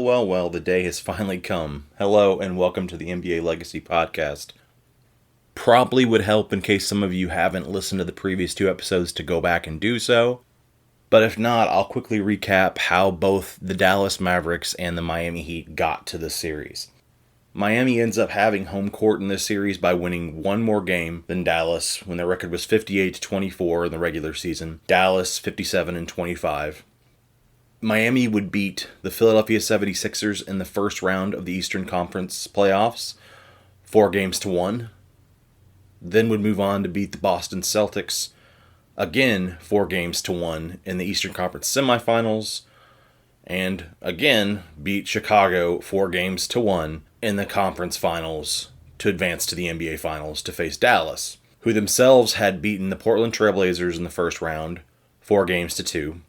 Well, the day has finally come. Hello, and welcome to the NBA Legacy Podcast. Probably would help in case some of you haven't listened to the previous two episodes to go back and do so. But if not, I'll quickly recap how both the Dallas Mavericks and the Miami Heat got to this series. Miami ends up having home court in this series by winning one more game than Dallas when their record was 58-24 in the regular season. Dallas 57-25. Miami would beat the Philadelphia 76ers in the first round of the Eastern Conference playoffs, 4-1. Then would move on to beat the Boston Celtics, again 4-1 in the Eastern Conference semifinals, and again beat Chicago 4-1 in the conference finals to advance to the NBA Finals to face Dallas, who themselves had beaten the Portland Trail Blazers in the first round, 4-2.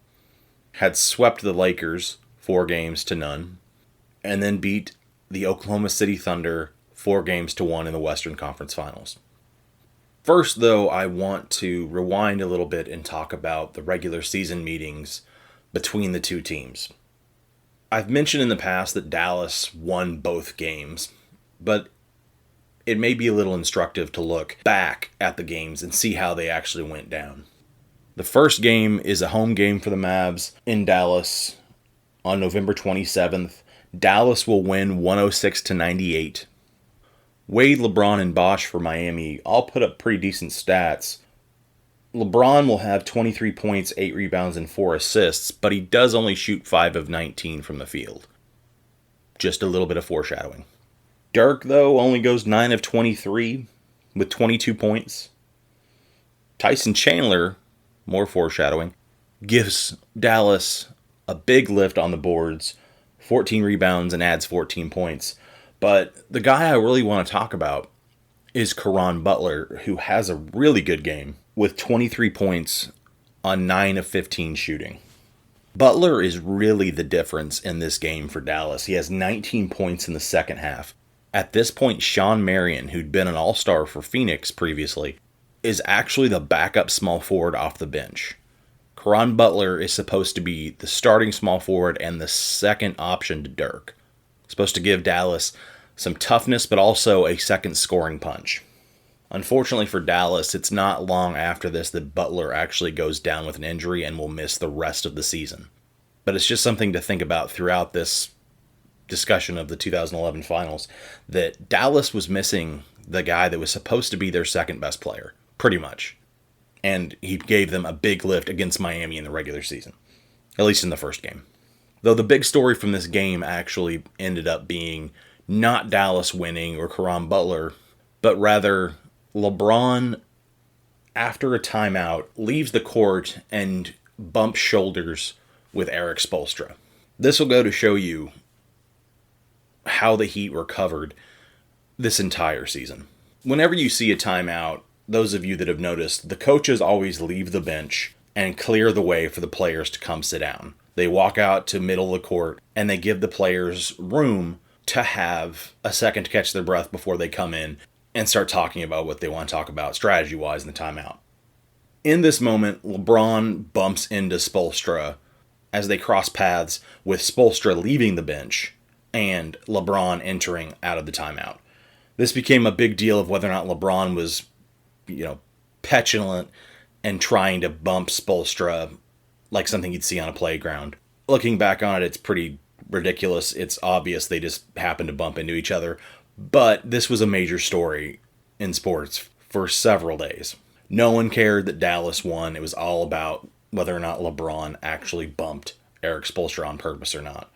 Had swept the Lakers 4-0, and then beat the Oklahoma City Thunder 4-1 in the Western Conference Finals. First, though, I want to rewind a little bit and talk about the regular season meetings between the two teams. I've mentioned in the past that Dallas won both games, but it may be a little instructive to look back at the games and see how they actually went down. The first game is a home game for the Mavs in Dallas on November 27th. Dallas will win 106-98. Wade, LeBron, and Bosh for Miami all put up pretty decent stats. LeBron will have 23 points, 8 rebounds, and 4 assists, but he does only shoot 5 of 19 from the field. Just a little bit of foreshadowing. Dirk, though, only goes 9 of 23 with 22 points. Tyson Chandler, more foreshadowing, gives Dallas a big lift on the boards, 14 rebounds, and adds 14 points. But the guy I really want to talk about is Caron Butler, who has a really good game with 23 points on 9 of 15 shooting. Butler is really the difference in this game for Dallas. He has 19 points in the second half. At this point, Sean Marion, who'd been an all-star for Phoenix previously, is actually the backup small forward off the bench. Caron Butler is supposed to be the starting small forward and the second option to Dirk. Supposed to give Dallas some toughness, but also a second scoring punch. Unfortunately for Dallas, it's not long after this that Butler actually goes down with an injury and will miss the rest of the season. But it's just something to think about throughout this discussion of the 2011 finals, that Dallas was missing the guy that was supposed to be their second best player, pretty much. And he gave them a big lift against Miami in the regular season, at least in the first game. Though the big story from this game actually ended up being not Dallas winning or Caron Butler, but rather LeBron, after a timeout, leaves the court and bumps shoulders with Erik Spoelstra. This will go to show you how the Heat recovered this entire season. Whenever you see a timeout, those of you that have noticed, the coaches always leave the bench and clear the way for the players to come sit down. They walk out to middle of the court and they give the players room to have a second to catch their breath before they come in and start talking about what they want to talk about strategy-wise in the timeout. In this moment, LeBron bumps into Spoelstra as they cross paths, with Spoelstra leaving the bench and LeBron entering out of the timeout. This became a big deal of whether or not LeBron was, petulant and trying to bump Spoelstra like something you'd see on a playground. Looking back on it, it's pretty ridiculous. It's obvious they just happened to bump into each other. But this was a major story in sports for several days. No one cared that Dallas won. It was all about whether or not LeBron actually bumped Erik Spoelstra on purpose or not.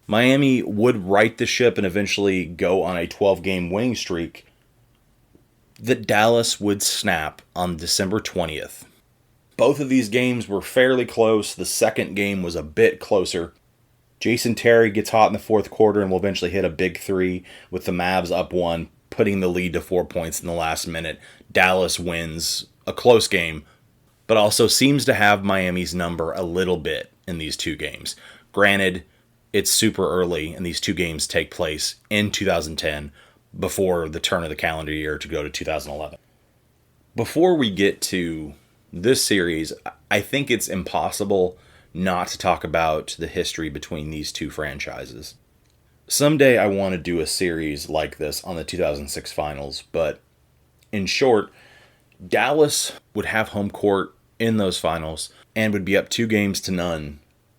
Miami would right the ship and eventually go on a 12-game winning streak that Dallas would snap on December 20th. Both of these games were fairly close. The second game was a bit closer. Jason Terry gets hot in the fourth quarter and will eventually hit a big three with the Mavs up 1, putting the lead to 4 points in the last minute. Dallas wins a close game, but also seems to have Miami's number a little bit in these two games. Granted, it's super early, and these two games take place in 2010 before the turn of the calendar year to go to 2011. Before we get to this series, I think it's impossible not to talk about the history between these two franchises. Someday I want to do a series like this on the 2006 finals, but in short, Dallas would have home court in those finals and would be up 2-0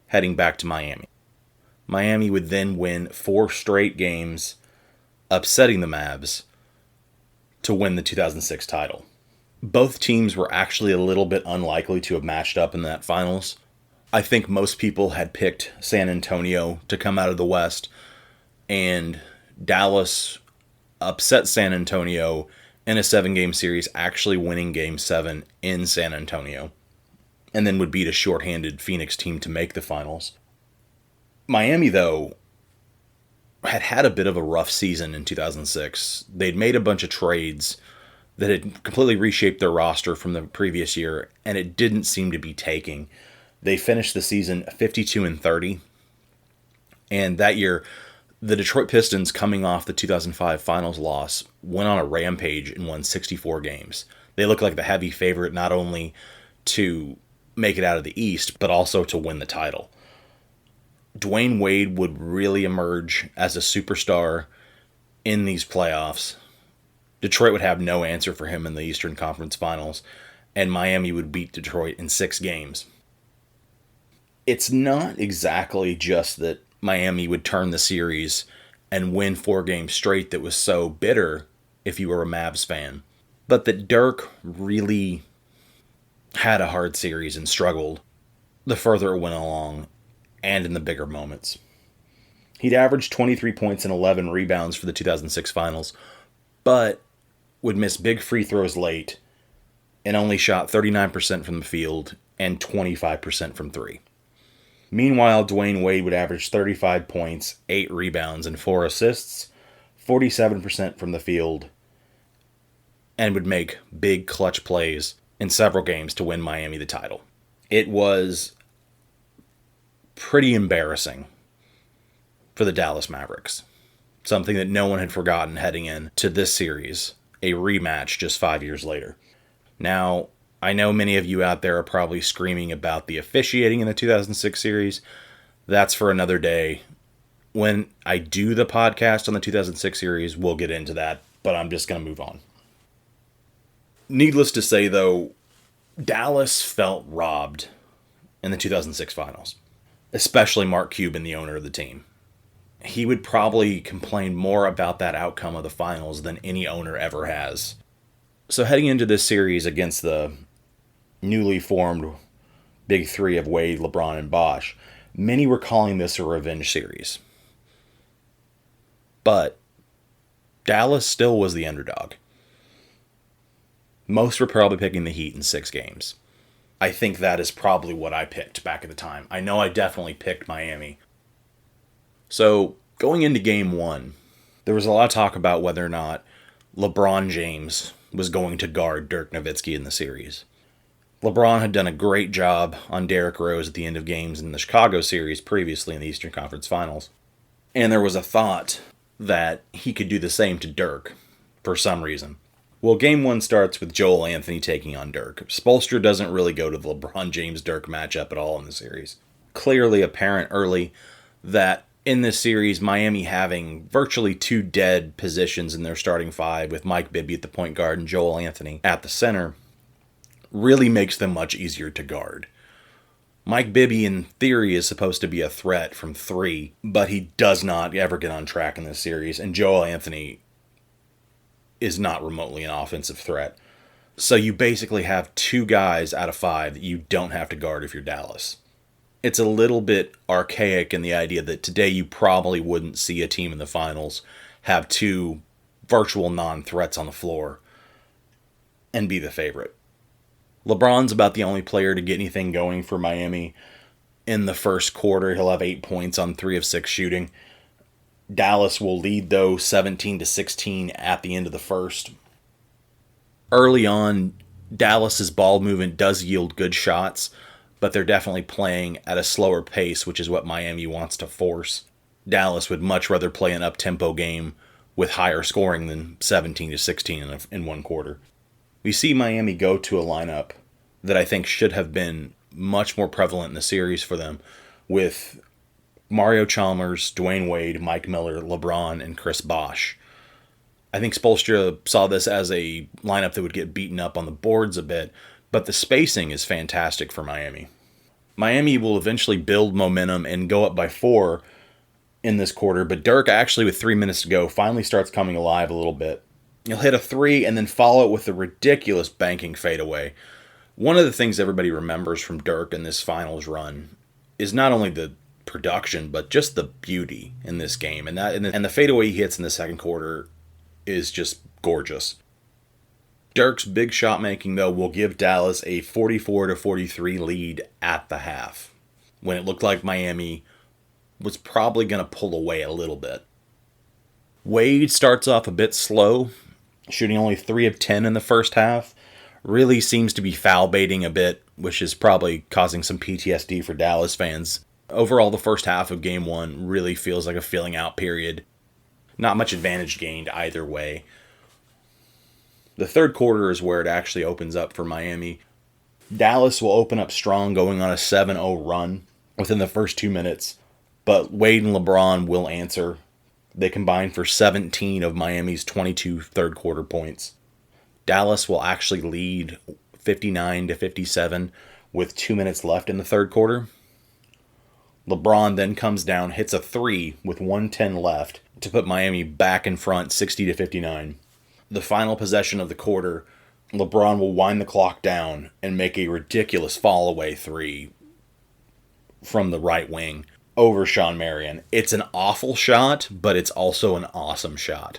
heading back to Miami. Miami would then win 4 straight games, upsetting the Mavs to win the 2006 title. Both teams were actually a little bit unlikely to have matched up in that finals. I think most people had picked San Antonio to come out of the West, and Dallas upset San Antonio in a 7-game series, actually winning Game 7 in San Antonio, and then would beat a shorthanded Phoenix team to make the finals. Miami, though, had a bit of a rough season in 2006. They'd made a bunch of trades that had completely reshaped their roster from the previous year, and it didn't seem to be taking. They finished the season 52-30, and that year, the Detroit Pistons, coming off the 2005 finals loss, went on a rampage and won 64 games. They looked like the heavy favorite not only to make it out of the East, but also to win the title. Dwayne Wade would really emerge as a superstar in these playoffs. Detroit would have no answer for him in the Eastern Conference Finals, and Miami would beat Detroit in 6 games. It's not exactly just that Miami would turn the series and win 4 games straight that was so bitter if you were a Mavs fan, but that Dirk really had a hard series and struggled the further it went along and in the bigger moments. He'd averaged 23 points and 11 rebounds for the 2006 finals, but would miss big free throws late and only shot 39% from the field and 25% from 3. Meanwhile, Dwayne Wade would average 35 points, 8 rebounds, and 4 assists, 47% from the field, and would make big clutch plays in several games to win Miami the title. It was pretty embarrassing for the Dallas Mavericks, something that no one had forgotten heading into this series, a rematch just 5 years later. Now, I know many of you out there are probably screaming about the officiating in the 2006 series. That's for another day. When I do the podcast on the 2006 series, we'll get into that, but I'm just going to move on. Needless to say, though, Dallas felt robbed in the 2006 finals, especially Mark Cuban, the owner of the team. He would probably complain more about that outcome of the finals than any owner ever has. So heading into this series against the newly formed Big Three of Wade, LeBron, and Bosh, many were calling this a revenge series. But Dallas still was the underdog. Most were probably picking the Heat in 6 games. I think that is probably what I picked back at the time. I know I definitely picked Miami. So, going into Game 1, there was a lot of talk about whether or not LeBron James was going to guard Dirk Nowitzki in the series. LeBron had done a great job on Derrick Rose at the end of games in the Chicago series previously in the Eastern Conference Finals. And there was a thought that he could do the same to Dirk for some reason. Well, Game 1 starts with Joel Anthony taking on Dirk. Spoelstra doesn't really go to the LeBron James-Dirk matchup at all in the series. Clearly apparent early that in this series, Miami having virtually 2 dead positions in their starting 5 with Mike Bibby at the point guard and Joel Anthony at the center really makes them much easier to guard. Mike Bibby, in theory, is supposed to be a threat from 3, but he does not ever get on track in this series, and Joel Anthony is not remotely an offensive threat. So you basically have 2 guys out of 5 that you don't have to guard if you're Dallas. It's a little bit archaic in the idea that today you probably wouldn't see a team in the finals have 2 virtual non-threats on the floor and be the favorite. LeBron's about the only player to get anything going for Miami. In the first quarter, he'll have 8 points on 3 of 6 shooting. Dallas will lead, though, 17-16 at the end of the first. Early on, Dallas's ball movement does yield good shots, but they're definitely playing at a slower pace, which is what Miami wants to force. Dallas would much rather play an up-tempo game with higher scoring than 17-16 in one quarter. We see Miami go to a lineup that I think should have been much more prevalent in the series for them, with Mario Chalmers, Dwayne Wade, Mike Miller, LeBron, and Chris Bosh. I think Spoelstra saw this as a lineup that would get beaten up on the boards a bit, but the spacing is fantastic for Miami. Miami will eventually build momentum and go up by 4 in this quarter, but Dirk actually, with 3 minutes to go, finally starts coming alive a little bit. He'll hit a 3 and then follow it with a ridiculous banking fadeaway. One of the things everybody remembers from Dirk in this finals run is not only the production, but just the beauty in this game. And the fadeaway he hits in the second quarter is just gorgeous. Dirk's big shot making, though, will give Dallas a 44-43 lead at the half, when it looked like Miami was probably going to pull away a little bit. Wade starts off a bit slow, shooting only 3 of 10 in the first half. Really seems to be foul baiting a bit, which is probably causing some PTSD for Dallas fans. Overall, the first half of Game 1 really feels like a filling out period. Not much advantage gained either way. The third quarter is where it actually opens up for Miami. Dallas will open up strong, going on a 7-0 run within the first 2 minutes, but Wade and LeBron will answer. They combine for 17 of Miami's 22 third quarter points. Dallas will actually lead 59-57 with 2 minutes left in the third quarter. LeBron then comes down, hits a 3 with 1:10 left to put Miami back in front 60-59. The final possession of the quarter, LeBron will wind the clock down and make a ridiculous fall-away 3 from the right wing over Shawn Marion. It's an awful shot, but it's also an awesome shot.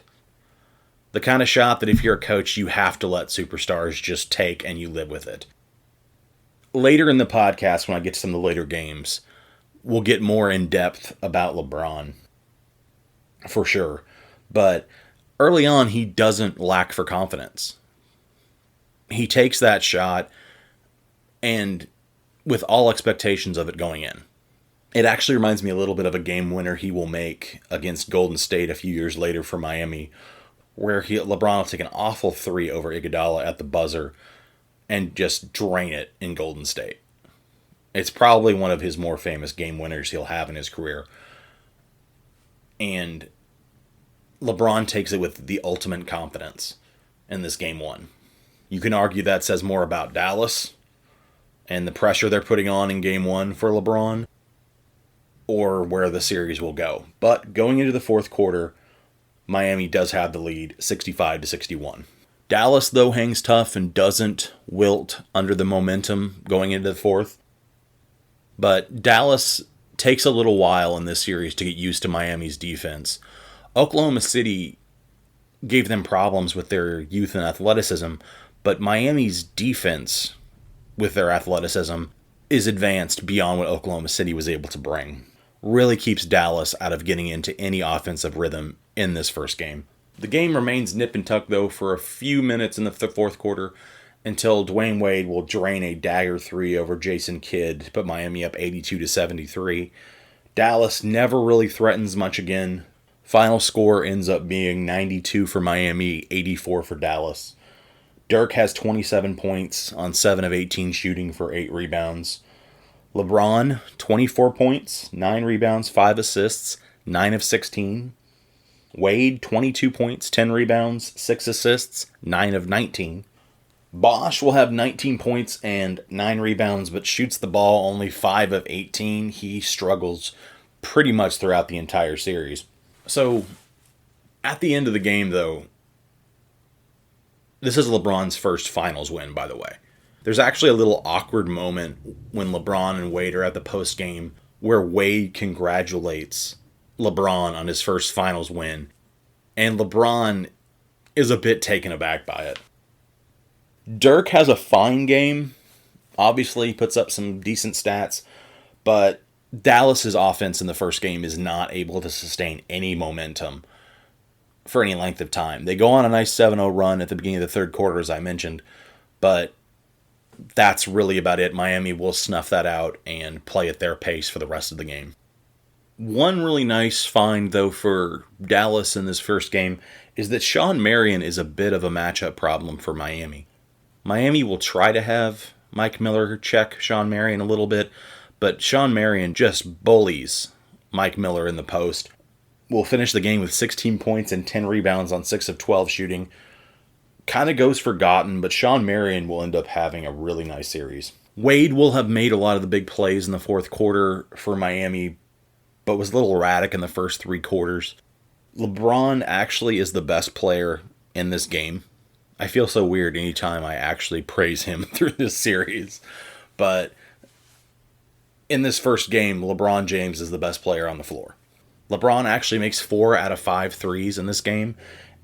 The kind of shot that if you're a coach, you have to let superstars just take and you live with it. Later in the podcast, when I get to some of the later games, we'll get more in depth about LeBron, for sure. But early on, he doesn't lack for confidence. He takes that shot and with all expectations of it going in. It actually reminds me a little bit of a game winner he will make against Golden State a few years later for Miami, where LeBron will take an awful 3 over Iguodala at the buzzer and just drain it in Golden State. It's probably one of his more famous game winners he'll have in his career. And LeBron takes it with the ultimate confidence in this Game 1. You can argue that says more about Dallas and the pressure they're putting on in Game 1 for LeBron, or where the series will go. But going into the fourth quarter, Miami does have the lead, 65-61. Dallas, though, hangs tough and doesn't wilt under the momentum going into the fourth. But Dallas takes a little while in this series to get used to Miami's defense. Oklahoma City gave them problems with their youth and athleticism, but Miami's defense, with their athleticism, is advanced beyond what Oklahoma City was able to bring. Really keeps Dallas out of getting into any offensive rhythm in this first game. The game remains nip and tuck, though, for a few minutes in the fourth quarter until Dwayne Wade will drain a dagger 3 over Jason Kidd to put Miami up 82-73. Dallas never really threatens much again. Final score ends up being 92 for Miami, 84 for Dallas. Dirk has 27 points on 7 of 18 shooting for 8 rebounds. LeBron, 24 points, 9 rebounds, 5 assists, 9 of 16. Wade, 22 points, 10 rebounds, 6 assists, 9 of 19. Bosh will have 19 points and 9 rebounds, but shoots the ball only 5 of 18. He struggles pretty much throughout the entire series. So, at the end of the game, though, this is LeBron's first finals win, by the way. There's actually a little awkward moment when LeBron and Wade are at the post-game where Wade congratulates LeBron on his first finals win, and LeBron is a bit taken aback by it. Dirk has a fine game. Obviously, he puts up some decent stats, but Dallas's offense in the first game is not able to sustain any momentum for any length of time. They go on a nice 7-0 run at the beginning of the third quarter, as I mentioned, but that's really about it. Miami will snuff that out and play at their pace for the rest of the game. One really nice find, though, for Dallas in this first game is that Shawn Marion is a bit of a matchup problem for Miami. Miami will try to have Mike Miller check Sean Marion a little bit, but Sean Marion just bullies Mike Miller in the post. Will finish the game with 16 points and 10 rebounds on 6 of 12 shooting. Kind of goes forgotten, but Sean Marion will end up having a really nice series. Wade will have made a lot of the big plays in the fourth quarter for Miami, but was a little erratic in the first 3 quarters. LeBron actually is the best player in this game. I feel so weird anytime I actually praise him through this series. But in this first game, LeBron James is the best player on the floor. LeBron actually makes 4 out of 5 threes in this game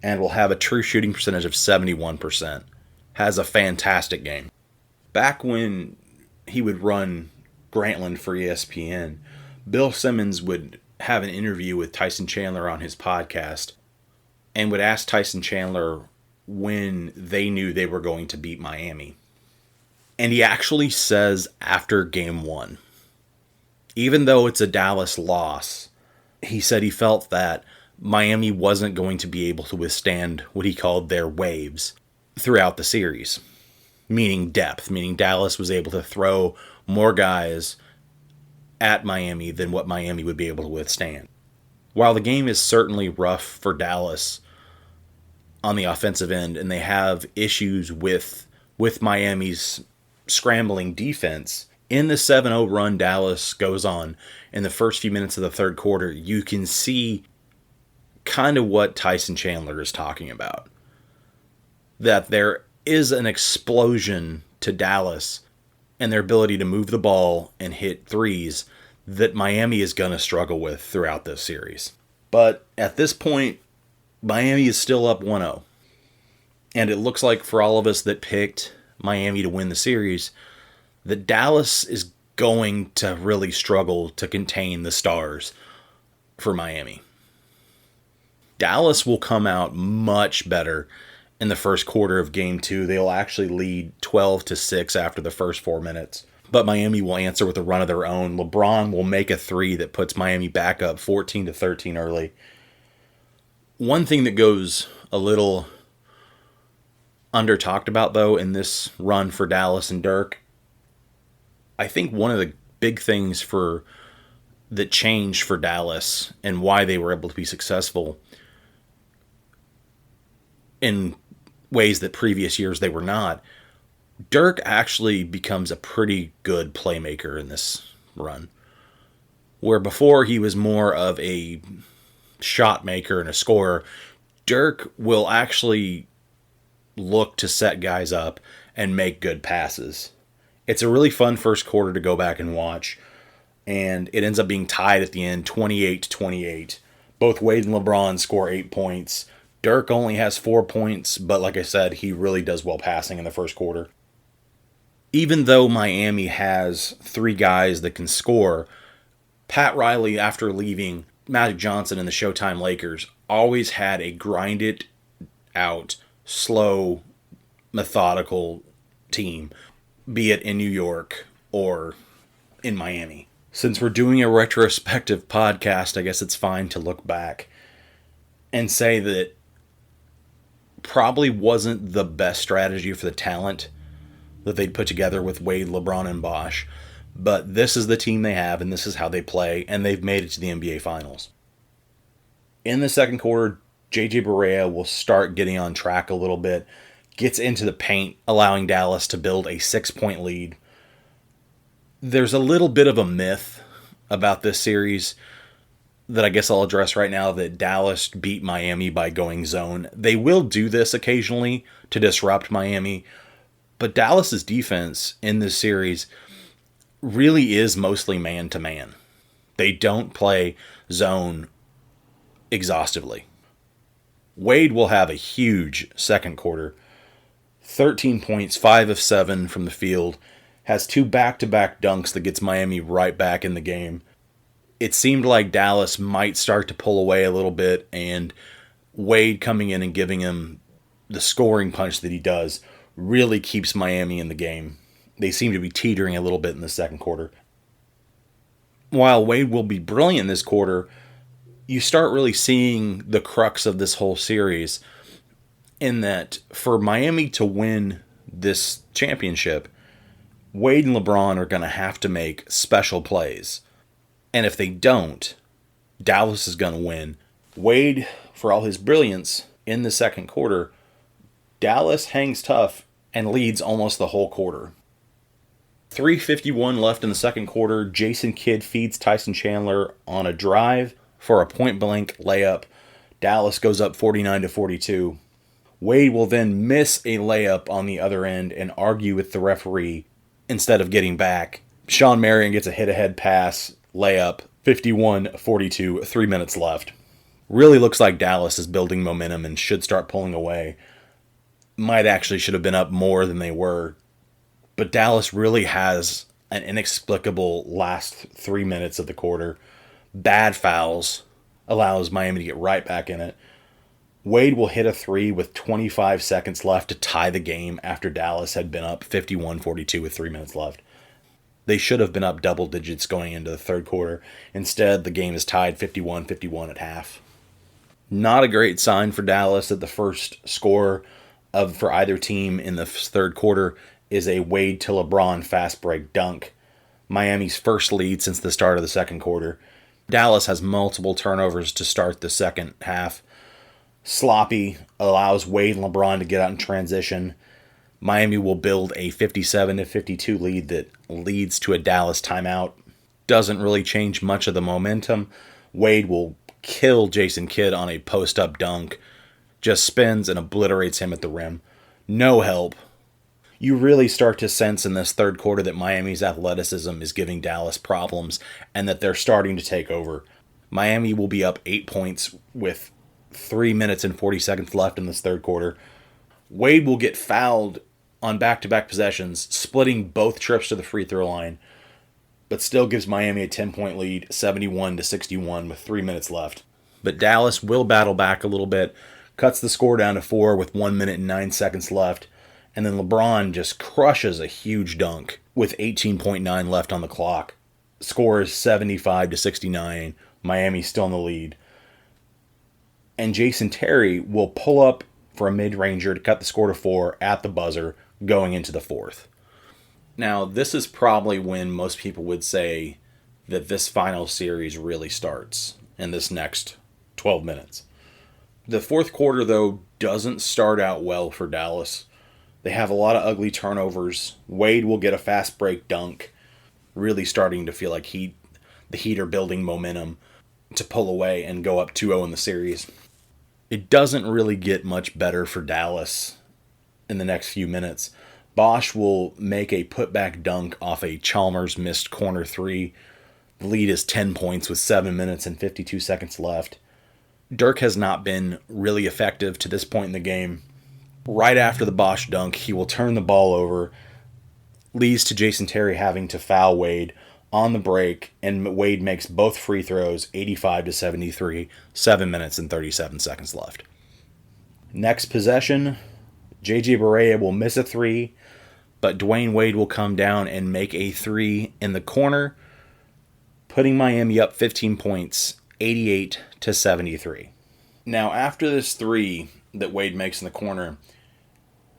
and will have a true shooting percentage of 71%. Has a fantastic game. Back when he would run Grantland for ESPN, Bill Simmons would have an interview with Tyson Chandler on his podcast and would ask Tyson Chandler when they knew they were going to beat Miami. And he actually says after game 1, even though it's a Dallas loss, he said he felt that Miami wasn't going to be able to withstand what he called their waves throughout the series. Meaning depth, meaning Dallas was able to throw more guys at Miami than what Miami would be able to withstand. While the game is certainly rough for Dallas on the offensive end, and they have issues with Miami's scrambling defense, in the 7-0 run Dallas goes on in the first few minutes of the third quarter, you can see kind of what Tyson Chandler is talking about. That there is an explosion to Dallas and their ability to move the ball and hit threes that Miami is going to struggle with throughout this series. But at this point, Miami is still up 1-0. And it looks like for all of us that picked Miami to win the series, that Dallas is going to really struggle to contain the Stars for Miami. Dallas will come out much better in the first quarter of game 2. They'll actually lead 12-6 after the first 4 minutes. But Miami will answer with a run of their own. LeBron will make a 3 that puts Miami back up 14-13 early. One thing that goes a little under talked about, though, in this run for Dallas and Dirk, I think one of the big things that changed for Dallas and why they were able to be successful in ways that previous years they were not, Dirk actually becomes a pretty good playmaker in this run. Where before he was more of a shot maker and a scorer, Dirk will actually look to set guys up and make good passes. It's a really fun first quarter to go back and watch, and it ends up being tied at the end, 28-28. Both Wade and LeBron score 8 points. Dirk only has 4 points, but like I said, he really does well passing in the first quarter. Even though Miami has 3 guys that can score, Pat Riley, after leaving Magic Johnson and the Showtime Lakers, always had a grind-it-out, slow, methodical team, be it in New York or in Miami. Since we're doing a retrospective podcast, I guess it's fine to look back and say that probably wasn't the best strategy for the talent that they'd put together with Wade, LeBron, and Bosh. But this is the team they have, and this is how they play, and they've made it to the NBA Finals. In the second quarter, JJ Barea will start getting on track a little bit, gets into the paint, allowing Dallas to build a 6-point lead. There's a little bit of a myth about this series that I guess I'll address right now, that Dallas beat Miami by going zone. They will do this occasionally to disrupt Miami, but Dallas's defense in this series really is mostly man-to-man. They don't play zone exhaustively. Wade will have a huge second quarter. 13 points, 5 of 7 from the field. Has 2 back-to-back dunks that gets Miami right back in the game. It seemed like Dallas might start to pull away a little bit, and Wade coming in and giving him the scoring punch that he does really keeps Miami in the game. They seem to be teetering a little bit in the second quarter. While Wade will be brilliant this quarter, you start really seeing the crux of this whole series, in that for Miami to win this championship, Wade and LeBron are going to have to make special plays. And if they don't, Dallas is going to win. Wade, for all his brilliance in the second quarter, Dallas hangs tough and leads almost the whole quarter. 3:51 left in the second quarter. Jason Kidd feeds Tyson Chandler on a drive for a point-blank layup. Dallas goes up 49-42. Wade will then miss a layup on the other end and argue with the referee instead of getting back. Sean Marion gets a hit-ahead pass, layup, 51-42, 3 minutes left. Really looks like Dallas is building momentum and should start pulling away. Might actually should have been up more than they were. But Dallas really has an inexplicable last 3 minutes of the quarter. Bad fouls allows Miami to get right back in it. Wade will hit a three with 25 seconds left to tie the game after Dallas had been up 51-42 with 3 minutes left. They should have been up double digits going into the third quarter. Instead, the game is tied 51-51 at half. Not a great sign for Dallas that the first score for either team in the third quarter is a Wade to LeBron fast break dunk. Miami's first lead since the start of the second quarter. Dallas has multiple turnovers to start the second half. Sloppy allows Wade and LeBron to get out in transition. Miami will build a 57-52 lead that leads to a Dallas timeout. Doesn't really change much of the momentum. Wade will kill Jason Kidd on a post-up dunk. Just spins and obliterates him at the rim. No help. You really start to sense in this third quarter that Miami's athleticism is giving Dallas problems and that they're starting to take over. Miami will be up 8 points with 3 minutes and 40 seconds left in this third quarter. Wade will get fouled on back-to-back possessions, splitting both trips to the free throw line, but still gives Miami a 10-point lead, 71-61 with 3 minutes left. But Dallas will battle back a little bit, cuts the score down to 4 with 1 minute and 9 seconds left, and then LeBron just crushes a huge dunk with 18.9 left on the clock. Score is 75-69. Miami still in the lead. And Jason Terry will pull up for a mid-ranger to cut the score to 4 at the buzzer going into the fourth. Now, this is probably when most people would say that this final series really starts in this next 12 minutes. The fourth quarter, though, doesn't start out well for Dallas. They have a lot of ugly turnovers. Wade will get a fast break dunk, really starting to feel like the Heat are building momentum to pull away and go up 2-0 in the series. It doesn't really get much better for Dallas in the next few minutes. Bosh will make a putback dunk off a Chalmers missed corner three. The lead is 10 points with 7 minutes and 52 seconds left. Dirk has not been really effective to this point in the game. Right after the Bosh dunk, he will turn the ball over, leads to Jason Terry having to foul Wade on the break, and Wade makes both free throws, 85-73, 7 minutes and 37 seconds left. Next possession, J.J. Barea will miss a three, but Dwayne Wade will come down and make a three in the corner, putting Miami up 15 points, 88-73. Now, after this three that Wade makes in the corner,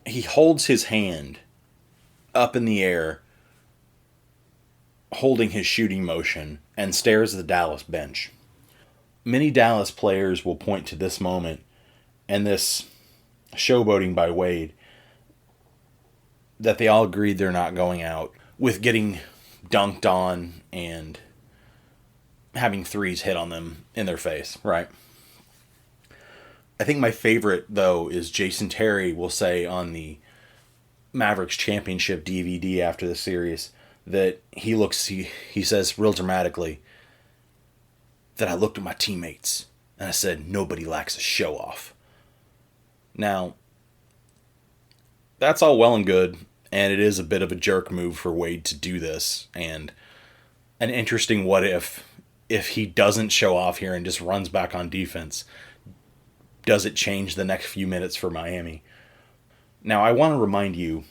he holds his hand up in the air, holding his shooting motion, and stares at the Dallas bench. Many Dallas players will point to this moment and this showboating by Wade that they all agreed they're not going out with getting dunked on and having threes hit on them in their face, right? I think my favorite, though, is Jason Terry will say on the Mavericks Championship DVD after the series that he says real dramatically that I looked at my teammates and I said, nobody lacks a show-off. Now, that's all well and good, and it is a bit of a jerk move for Wade to do this, and an interesting what if he doesn't show off here and just runs back on defense. Does it change the next few minutes for Miami? Now, I want to remind you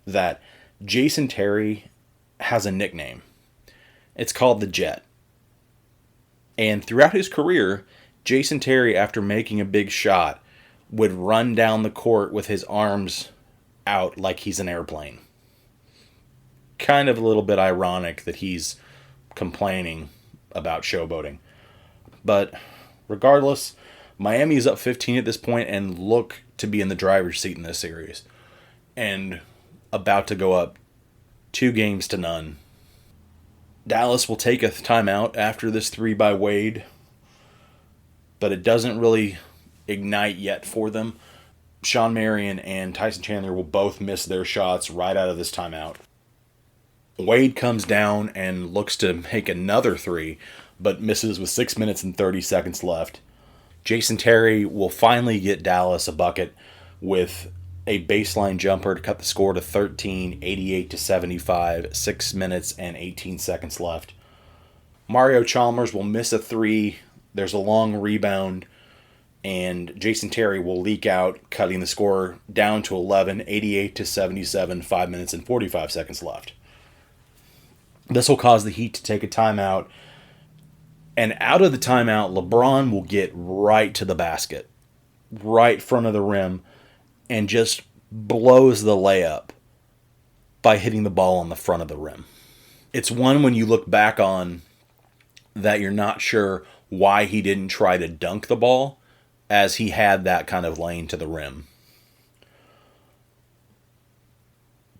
that Jason Terry has a nickname. It's called the Jet. And throughout his career, Jason Terry, after making a big shot, would run down the court with his arms out like he's an airplane. kind of a little bit ironic that he's complaining about showboating. But regardless, Miami is up 15 at this point and look to be in the driver's seat in this series. And about to go up 2-0. Dallas will take a timeout after this 3 by Wade, but it doesn't really ignite yet for them. Shawn Marion and Tyson Chandler will both miss their shots right out of this timeout. Wade comes down and looks to make another 3, but misses with 6 minutes and 30 seconds left. Jason Terry will finally get Dallas a bucket with a baseline jumper to cut the score to 13, 88-75, 6 minutes and 18 seconds left. Mario Chalmers will miss a 3. There's a long rebound, and Jason Terry will leak out, cutting the score down to 11, 88-77, 5 minutes and 45 seconds left. This will cause the Heat to take a timeout, and out of the timeout, LeBron will get right to the basket, right front of the rim, and just blows the layup by hitting the ball on the front of the rim. It's one when you look back on that you're not sure why he didn't try to dunk the ball, as he had that kind of lane to the rim.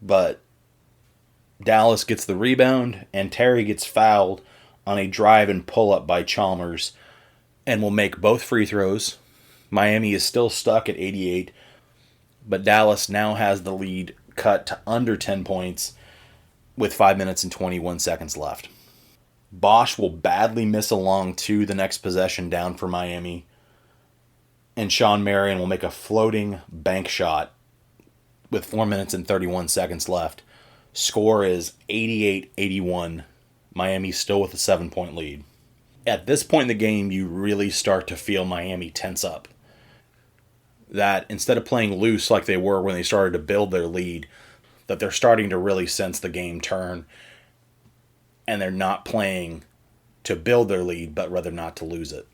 But Dallas gets the rebound, and Terry gets fouled on a drive and pull-up by Chalmers, and will make both free throws. Miami is still stuck at 88, but Dallas now has the lead cut to under 10 points with 5 minutes and 21 seconds left. Bosh will badly miss a long 2 the next possession down for Miami, and Shawn Marion will make a floating bank shot with 4 minutes and 31 seconds left. Score is 88-81. Miami still with a 7-point lead. At this point in the game, you really start to feel Miami tense up. That instead of playing loose like they were when they started to build their lead, that they're starting to really sense the game turn, and they're not playing to build their lead, but rather not to lose it.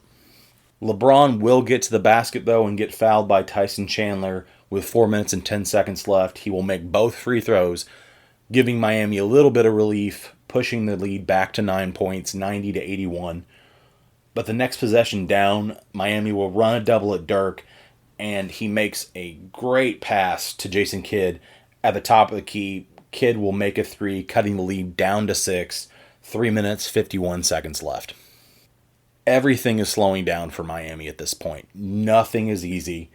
LeBron will get to the basket, though, and get fouled by Tyson Chandler with 4 minutes and 10 seconds left. He will make both free throws, giving Miami a little bit of relief, pushing the lead back to 9 points, 90-81. But the next possession down, Miami will run a double at Dirk, and he makes a great pass to Jason Kidd at the top of the key. Kidd will make a 3, cutting the lead down to 6, 3 minutes, 51 seconds left. Everything is slowing down for Miami at this point. Nothing is easy,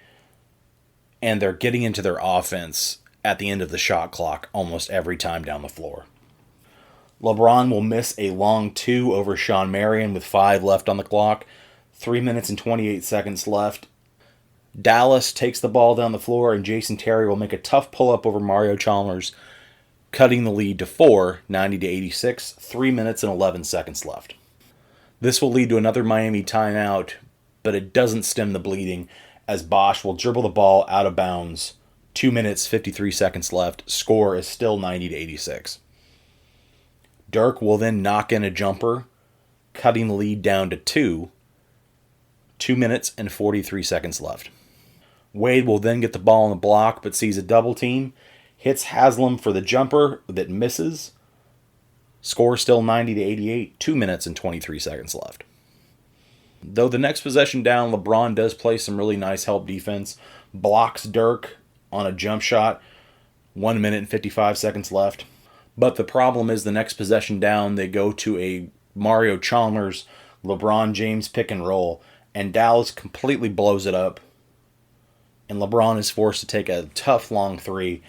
and they're getting into their offense at the end of the shot clock almost every time down the floor. LeBron will miss a long 2 over Shawn Marion with 5 left on the clock, 3 minutes and 28 seconds left. Dallas takes the ball down the floor, and Jason Terry will make a tough pull-up over Mario Chalmers, cutting the lead to 4, 90-86, 3 minutes and 11 seconds left. This will lead to another Miami timeout, but it doesn't stem the bleeding, as Bosh will dribble the ball out of bounds. 2 minutes, 53 seconds left. Score is still 90-86. Dirk will then knock in a jumper, cutting the lead down to 2. 2 minutes and 43 seconds left. Wade will then get the ball on the block, but sees a double team, hits Haslam for the jumper that misses. Score still 90-88, 2 minutes and 23 seconds left. Though the next possession down, LeBron does play some really nice help defense, blocks Dirk on a jump shot, 1 minute and 55 seconds left. But the problem is the next possession down, they go to a Mario Chalmers, LeBron James pick and roll, and Dallas completely blows it up. And LeBron is forced to take a tough long 3,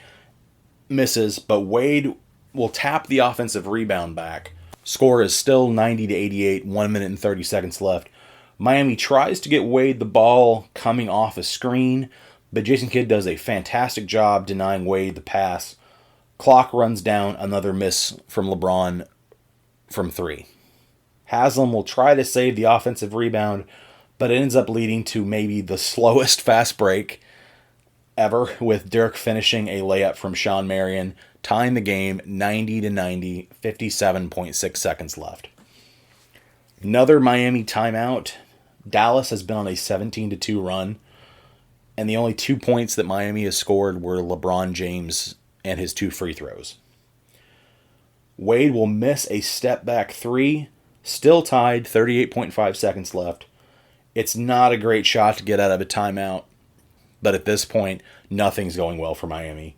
misses, but Wade will tap the offensive rebound back. Score is still 90-88, 1 minute and 30 seconds left. Miami tries to get Wade the ball coming off a screen, but Jason Kidd does a fantastic job denying Wade the pass. Clock runs down, another miss from LeBron from 3. Haslam will try to save the offensive rebound, but it ends up leading to maybe the slowest fast break ever, with Dirk finishing a layup from Shawn Marion, tying the game 90-90, 57.6 seconds left. Another Miami timeout. Dallas has been on a 17-2 run, and the only 2 points that Miami has scored were LeBron James and his 2 free throws. Wade will miss a step-back three, still tied, 38.5 seconds left. It's not a great shot to get out of a timeout, but at this point, nothing's going well for Miami.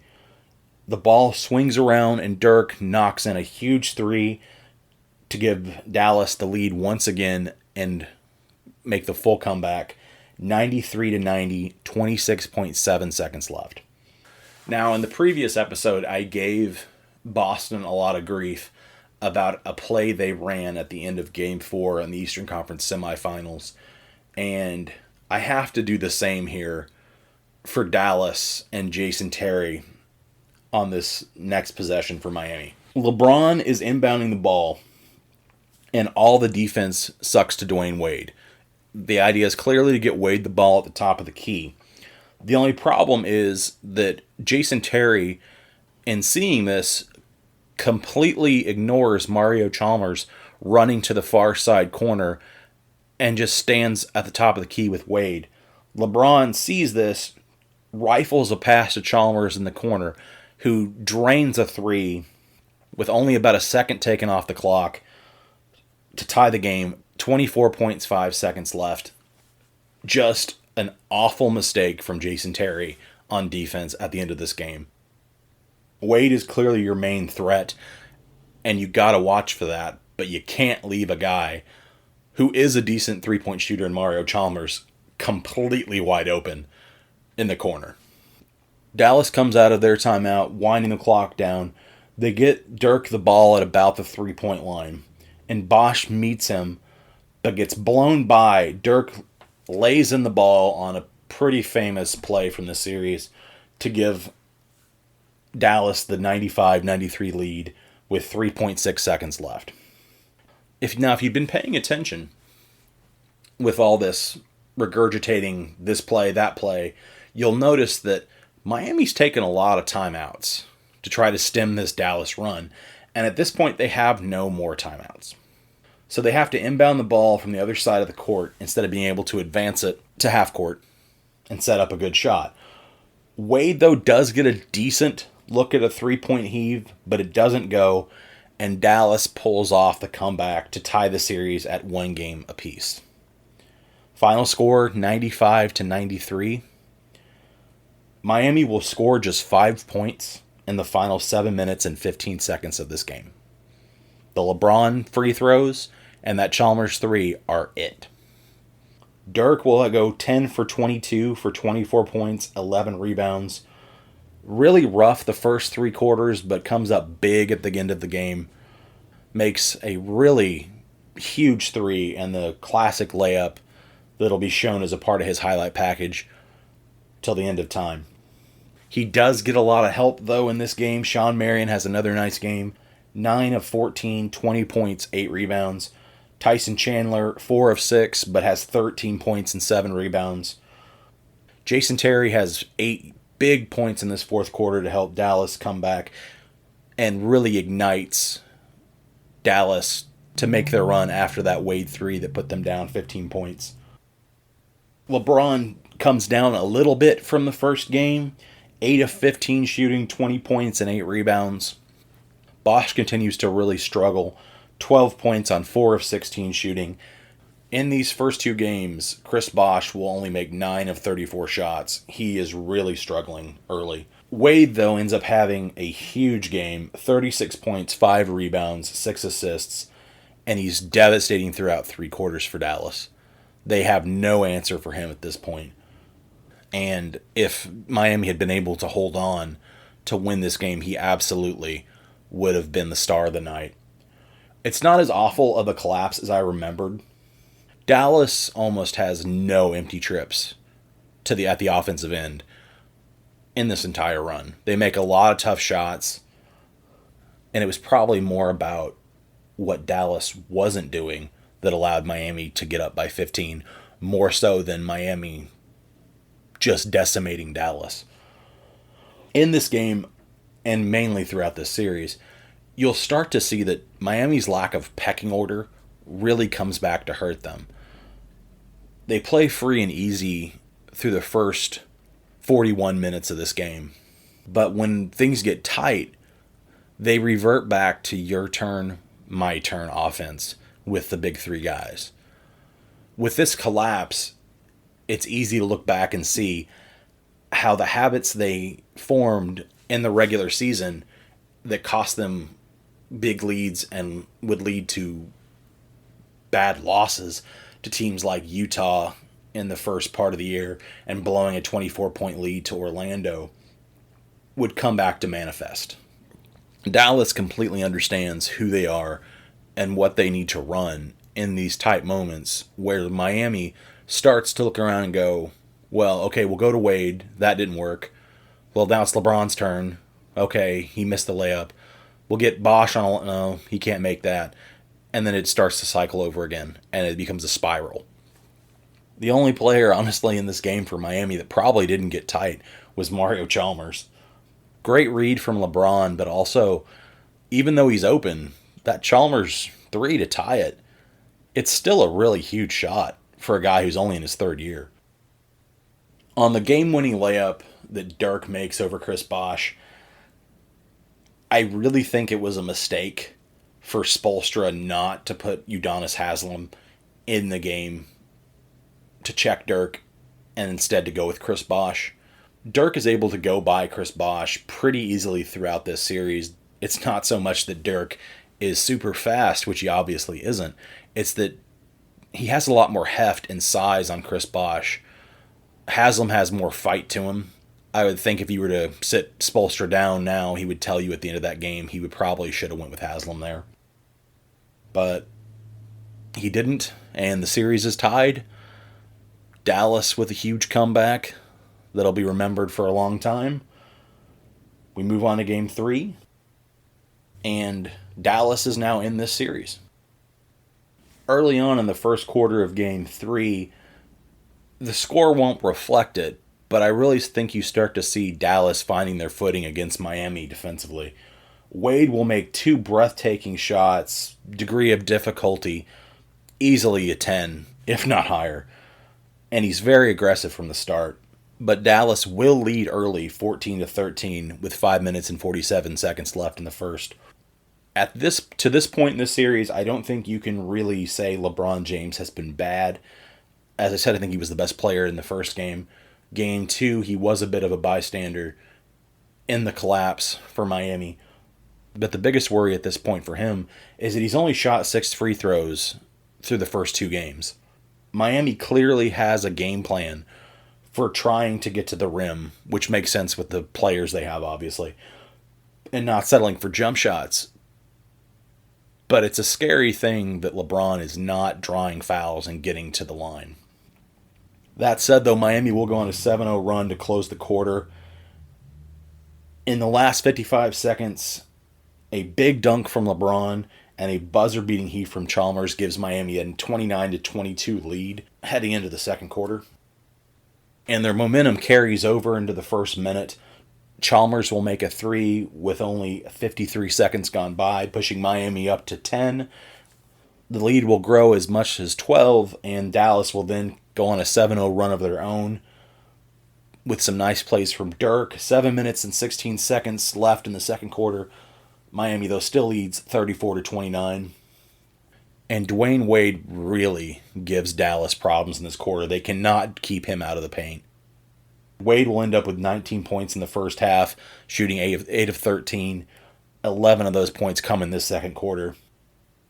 The ball swings around and Dirk knocks in a huge three to give Dallas the lead once again and make the full comeback. 93-90, 26.7 seconds left. Now, in the previous episode, I gave Boston a lot of grief about a play they ran at the end of Game 4 in the Eastern Conference semifinals. And I have to do the same here for Dallas and Jason Terry on this next possession for Miami. LeBron is inbounding the ball, and all the defense sucks to Dwayne Wade. The idea is clearly to get Wade the ball at the top of the key. The only problem is that Jason Terry, in seeing this, completely ignores Mario Chalmers running to the far side corner and just stands at the top of the key with Wade. LeBron sees this, rifles a pass to Chalmers in the corner, who drains a three with only about a second taken off the clock to tie the game. 24.5 seconds left. Just an awful mistake from Jason Terry on defense at the end of this game. Wade is clearly your main threat, and you got to watch for that, but you can't leave a guy who is a decent three-point shooter in Mario Chalmers completely wide open in the corner. Dallas comes out of their timeout, winding the clock down. They get Dirk the ball at about the three-point line, and Bosh meets him, but gets blown by. Dirk lays in the ball on a pretty famous play from the series to give Dallas the 95-93 lead with 3.6 seconds left. If you've been paying attention with all this regurgitating this play, that play, you'll notice that Miami's taken a lot of timeouts to try to stem this Dallas run, and at this point they have no more timeouts. So they have to inbound the ball from the other side of the court instead of being able to advance it to half court and set up a good shot. Wade, though, does get a decent look at a three-point heave, but it doesn't go, and Dallas pulls off the comeback to tie the series at one game apiece. Final score, 95-93. Miami will score just 5 points in the final 7 minutes and 15 seconds of this game. The LeBron free throws and that Chalmers three are it. Dirk will go 10 for 22 for 24 points, 11 rebounds. Really rough the first three quarters, but comes up big at the end of the game. Makes a really huge three and the classic layup that'll be shown as a part of his highlight package till the end of time. He does get a lot of help, though, in this game. Sean Marion has another nice game. 9 of 14, 20 points, 8 rebounds. Tyson Chandler, 4 of 6, but has 13 points and 7 rebounds. Jason Terry has 8 big points in this fourth quarter to help Dallas come back and really ignites Dallas to make their run after that Wade 3 that put them down 15 points. LeBron comes down a little bit from the first game. 8 of 15 shooting, 20 points and 8 rebounds. Bosh continues to really struggle. 12 points on 4 of 16 shooting. In these first two games, Chris Bosh will only make 9 of 34 shots. He is really struggling early. Wade, though, ends up having a huge game. 36 points, 5 rebounds, 6 assists, and he's devastating throughout 3 quarters for Dallas. They have no answer for him at this point. And if Miami had been able to hold on to win this game, he absolutely would have been the star of the night. It's not as awful of a collapse as I remembered. Dallas almost has no empty trips at the offensive end in this entire run. They make a lot of tough shots, and it was probably more about what Dallas wasn't doing that allowed Miami to get up by 15, more so than Miami just decimating Dallas. In this game, and mainly throughout this series, you'll start to see that Miami's lack of pecking order really comes back to hurt them. They play free and easy through the first 41 minutes of this game. But when things get tight, they revert back to your turn, my turn offense with the big three guys. With this collapse, it's easy to look back and see how the habits they formed in the regular season that cost them big leads and would lead to bad losses to teams like Utah in the first part of the year and blowing a 24-point lead to Orlando would come back to manifest. Dallas completely understands who they are and what they need to run in these tight moments where Miami starts to look around and go, well, okay, we'll go to Wade. That didn't work. Well, now it's LeBron's turn. Okay, he missed the layup. We'll get Bosh on. No, he can't make that. And then it starts to cycle over again, and it becomes a spiral. The only player, honestly, in this game for Miami that probably didn't get tight was Mario Chalmers. Great read from LeBron, but also, even though he's open, that Chalmers 3 to tie it, it's still a really huge shot for a guy who's only in his third year. On the game-winning layup that Dirk makes over Chris Bosh, I really think it was a mistake for Spoelstra not to put Udonis Haslem in the game to check Dirk and instead to go with Chris Bosh. Dirk is able to go by Chris Bosh pretty easily throughout this series. It's not so much that Dirk is super fast, which he obviously isn't. It's that he has a lot more heft and size on Chris Bosh. Haslem has more fight to him. I would think if you were to sit Spoelstra down now, he would tell you at the end of that game he would probably should have went with Haslem there. But he didn't, and the series is tied. Dallas with a huge comeback that'll be remembered for a long time. We move on to Game 3, and Dallas is now in this series. Early on in the first quarter of Game 3, the score won't reflect it, but I really think you start to see Dallas finding their footing against Miami defensively. Wade will make two breathtaking shots, degree of difficulty, easily a 10, if not higher. And he's very aggressive from the start. But Dallas will lead early, 14-13, with 5 minutes and 47 seconds left in the first. To this point in this series, I don't think you can really say LeBron James has been bad. As I said, I think he was the best player in the first game. Game 2, he was a bit of a bystander in the collapse for Miami. But the biggest worry at this point for him is that he's only shot 6 free throws through the first 2 games. Miami clearly has a game plan for trying to get to the rim, which makes sense with the players they have, obviously, and not settling for jump shots. But it's a scary thing that LeBron is not drawing fouls and getting to the line. That said, though, Miami will go on a 7-0 run to close the quarter. In the last 55 seconds, a big dunk from LeBron and a buzzer-beating heat from Chalmers gives Miami a 29-22 lead heading into the second quarter. And their momentum carries over into the first minute. Chalmers will make a 3 with only 53 seconds gone by, pushing Miami up to 10. The lead will grow as much as 12, and Dallas will then go on a 7-0 run of their own with some nice plays from Dirk. 7 minutes and 16 seconds left in the second quarter. Miami, though, still leads 34-29. And Dwayne Wade really gives Dallas problems in this quarter. They cannot keep him out of the paint. Wade will end up with 19 points in the first half, shooting 8 of 13. 11 of those points come in this second quarter.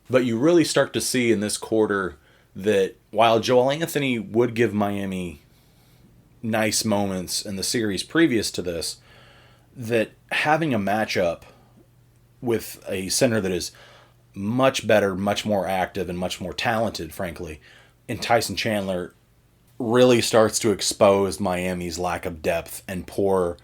But you really start to see in this quarter that while Joel Anthony would give Miami nice moments in the series previous to this, that having a matchup with a center that is much better, much more active, and much more talented, frankly, in Tyson Chandler, really starts to expose Miami's lack of depth and poor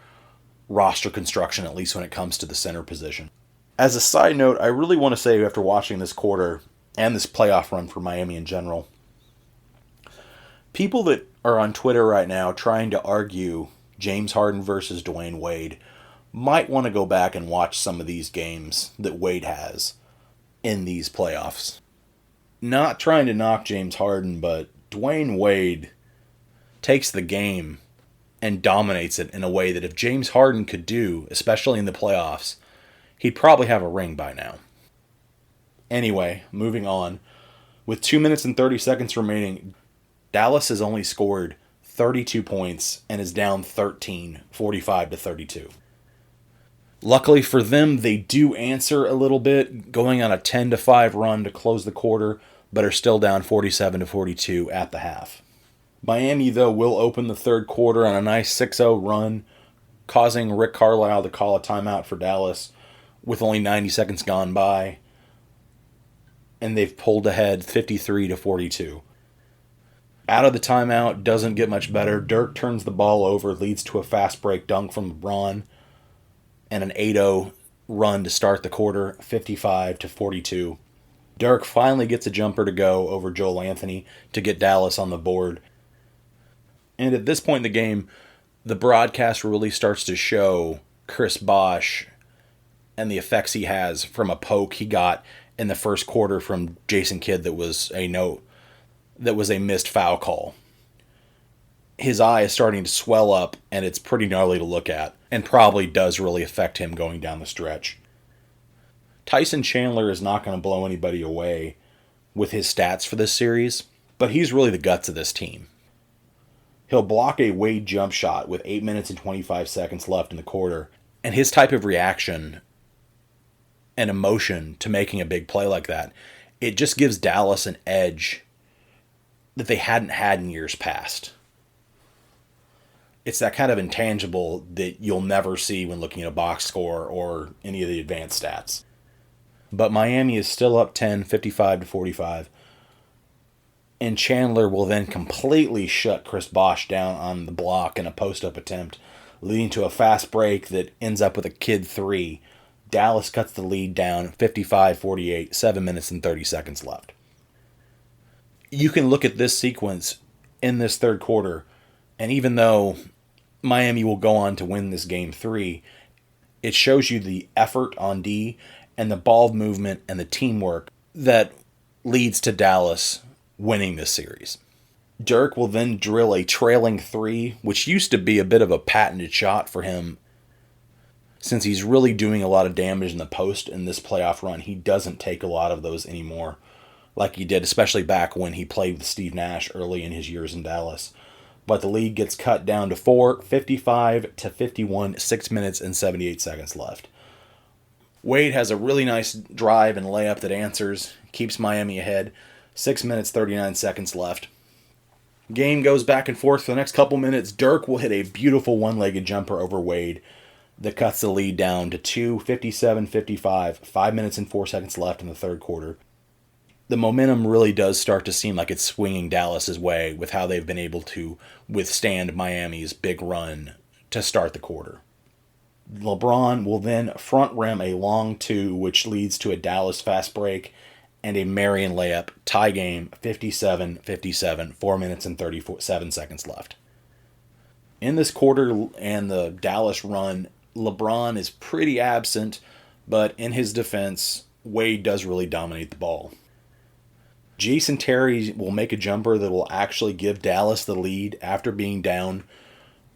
roster construction, at least when it comes to the center position. As a side note, I really want to say after watching this quarter and this playoff run for Miami in general, people that are on Twitter right now trying to argue James Harden versus Dwayne Wade might want to go back and watch some of these games that Wade has in these playoffs. Not trying to knock James Harden, but Dwayne Wade takes the game and dominates it in a way that if James Harden could do, especially in the playoffs, he'd probably have a ring by now. Anyway, moving on. With 2 minutes and 30 seconds remaining, Dallas has only scored 32 points and is down 13, 45-32. Luckily for them, they do answer a little bit, going on a 10-5 run to close the quarter, but are still down 47-42 at the half. Miami, though, will open the third quarter on a nice 6-0 run, causing Rick Carlisle to call a timeout for Dallas with only 90 seconds gone by, and they've pulled ahead 53-42. Out of the timeout, doesn't get much better. Dirk turns the ball over, leads to a fast break dunk from LeBron, and an 8-0 run to start the quarter, 55-42. Dirk finally gets a jumper to go over Joel Anthony to get Dallas on the board. And at this point in the game, the broadcast really starts to show Chris Bosh and the effects he has from a poke he got in the first quarter from Jason Kidd that was a missed foul call. His eye is starting to swell up, and it's pretty gnarly to look at, and probably does really affect him going down the stretch. Tyson Chandler is not going to blow anybody away with his stats for this series, but he's really the guts of this team. He'll block a Wade jump shot with 8 minutes and 25 seconds left in the quarter, and his type of reaction and emotion to making a big play like that, it just gives Dallas an edge that they hadn't had in years past. It's that kind of intangible that you'll never see when looking at a box score or any of the advanced stats. But Miami is still up 10, 55-45. And Chandler will then completely shut Chris Bosh down on the block in a post-up attempt, leading to a fast break that ends up with a Kidd 3. Dallas cuts the lead down 55-48, 7 minutes and 30 seconds left. You can look at this sequence in this third quarter, and even though Miami will go on to win this game 3, it shows you the effort on D and the ball movement and the teamwork that leads to Dallas winning this series. Dirk will then drill a trailing 3, which used to be a bit of a patented shot for him. Since he's really doing a lot of damage in the post in this playoff run, he doesn't take a lot of those anymore, like he did, especially back when he played with Steve Nash early in his years in Dallas. But the lead gets cut down to 4, 55-51, 6 minutes and 78 seconds left. Wade has a really nice drive and layup that answers, keeps Miami ahead, 6 minutes, 39 seconds left. Game goes back and forth for the next couple minutes. Dirk will hit a beautiful one-legged jumper over Wade that cuts the lead down to 2, 57-55, 5 minutes and 4 seconds left in the third quarter. The momentum really does start to seem like it's swinging Dallas's way with how they've been able to withstand Miami's big run to start the quarter. LeBron will then front rim a long 2, which leads to a Dallas fast break and a Marion layup, tie game, 57-57, 4 minutes and 37 seconds left. In this quarter and the Dallas run, LeBron is pretty absent, but in his defense, Wade does really dominate the ball. Jason Terry will make a jumper that will actually give Dallas the lead after being down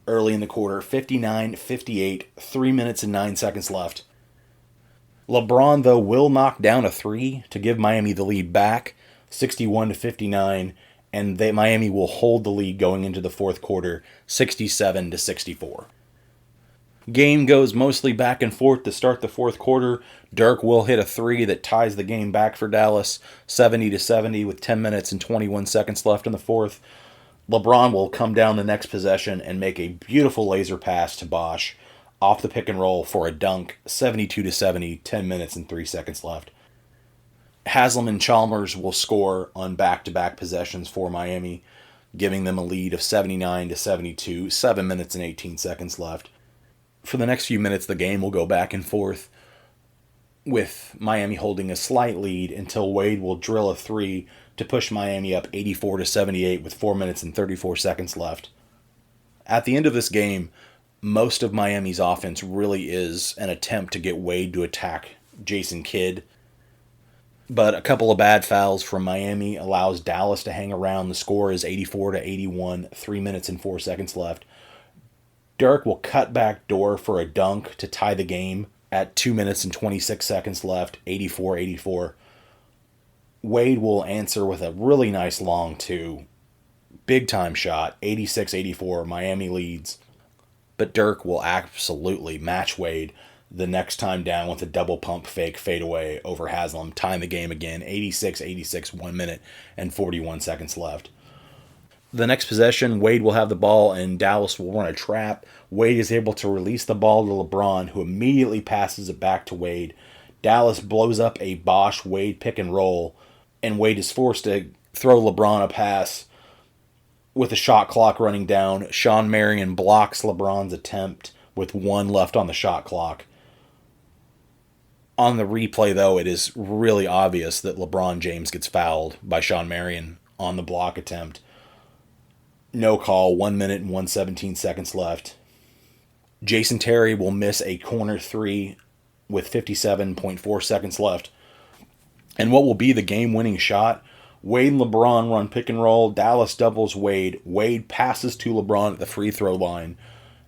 early in the quarter, 59-58, 3 minutes and 9 seconds left. LeBron, though, will knock down a 3 to give Miami the lead back, 61-59, and Miami will hold the lead going into the fourth quarter, 67-64. Game goes mostly back and forth to start the fourth quarter. Dirk will hit a 3 that ties the game back for Dallas, 70-70 with 10 minutes and 21 seconds left in the fourth. LeBron will come down the next possession and make a beautiful laser pass to Bosh off the pick and roll for a dunk, 72-70, 10 minutes and 3 seconds left. Haslam and Chalmers will score on back-to-back possessions for Miami, giving them a lead of 79-72, 7 minutes and 18 seconds left. For the next few minutes, the game will go back and forth, with Miami holding a slight lead until Wade will drill a 3 to push Miami up 84-78 with 4 minutes and 34 seconds left. At the end of this game, most of Miami's offense really is an attempt to get Wade to attack Jason Kidd, but a couple of bad fouls from Miami allows Dallas to hang around. The score is 84-81, 3 minutes and 4 seconds left. Dirk will cut back door for a dunk to tie the game, at 2 minutes and 26 seconds left, 84-84. Wade will answer with a really nice long two. Big time shot, 86-84. Miami leads. But Dirk will absolutely match Wade the next time down with a double pump fake fadeaway over Haslam. Time the game again, 86-86, 1 minute and 41 seconds left. The next possession, Wade will have the ball and Dallas will run a trap. Wade is able to release the ball to LeBron, who immediately passes it back to Wade. Dallas blows up a Bosh Wade pick and roll, and Wade is forced to throw LeBron a pass with the shot clock running down. Shawn Marion blocks LeBron's attempt with 1 left on the shot clock. On the replay, though, it is really obvious that LeBron James gets fouled by Shawn Marion on the block attempt. No call, 1 minute and 117 seconds left. Jason Terry will miss a corner three with 57.4 seconds left. And what will be the game-winning shot? Wade and LeBron run pick and roll. Dallas doubles Wade. Wade passes to LeBron at the free throw line.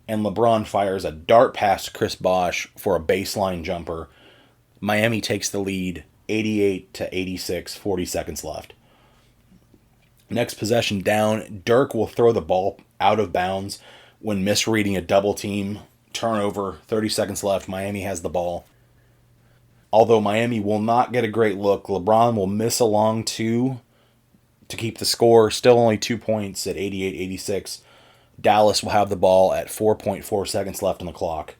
And LeBron fires a dart pass to Chris Bosh for a baseline jumper. Miami takes the lead, 88-86, 40 seconds left. Next possession down, Dirk will throw the ball out of bounds when misreading a double team. Turnover, 30 seconds left. Miami has the ball. Although Miami will not get a great look, LeBron will miss a long two to keep the score. Still only 2 points at 88-86. Dallas will have the ball at 4.4 seconds left on the clock.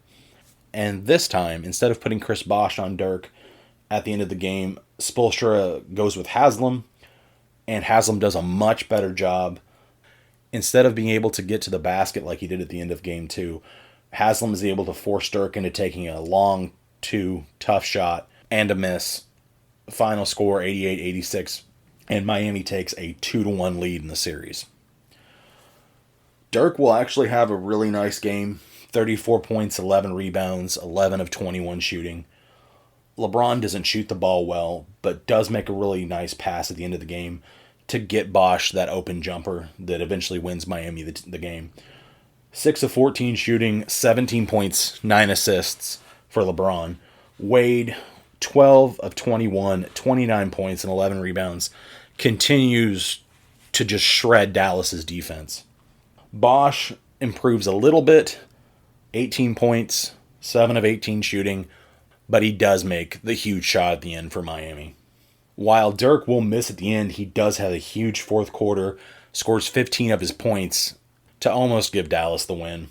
And this time, instead of putting Chris Bosh on Dirk at the end of the game, Spoelstra goes with Haslam, and Haslam does a much better job. Instead of being able to get to the basket like he did at the end of game 2, Haslam is able to force Dirk into taking a long two, tough shot, and a miss. Final score, 88-86, and Miami takes a 2-1 lead in the series. Dirk will actually have a really nice game. 34 points, 11 rebounds, 11 of 21 shooting. LeBron doesn't shoot the ball well, but does make a really nice pass at the end of the game to get Bosh that open jumper that eventually wins Miami the game. 6 of 14 shooting, 17 points, 9 assists for LeBron. Wade, 12 of 21, 29 points and 11 rebounds, continues to just shred Dallas's defense. Bosh improves a little bit, 18 points, 7 of 18 shooting, but he does make the huge shot at the end for Miami. While Dirk will miss at the end, he does have a huge fourth quarter, scores 15 of his points to almost give Dallas the win.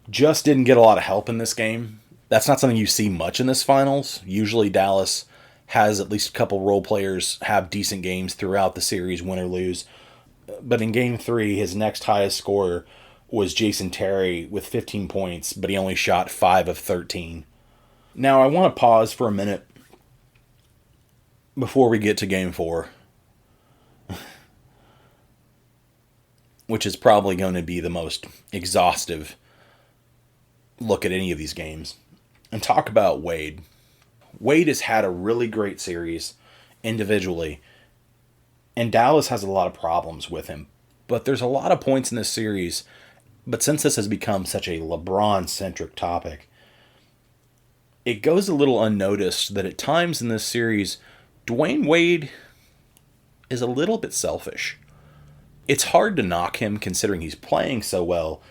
Just didn't get a lot of help in this game. That's not something you see much in this finals. Usually Dallas has at least a couple role players have decent games throughout the series, win or lose. But in game 3, his next highest scorer was Jason Terry with 15 points, but he only shot 5 of 13. Now I want to pause for a minute before we get to game 4, which is probably going to be the most exhaustive look at any of these games, and talk about Wade. Wade has had a really great series individually, and Dallas has a lot of problems with him. But there's a lot of points in this series, but since this has become such a LeBron-centric topic, it goes a little unnoticed that at times in this series, Dwayne Wade is a little bit selfish. It's hard to knock him considering he's playing so well,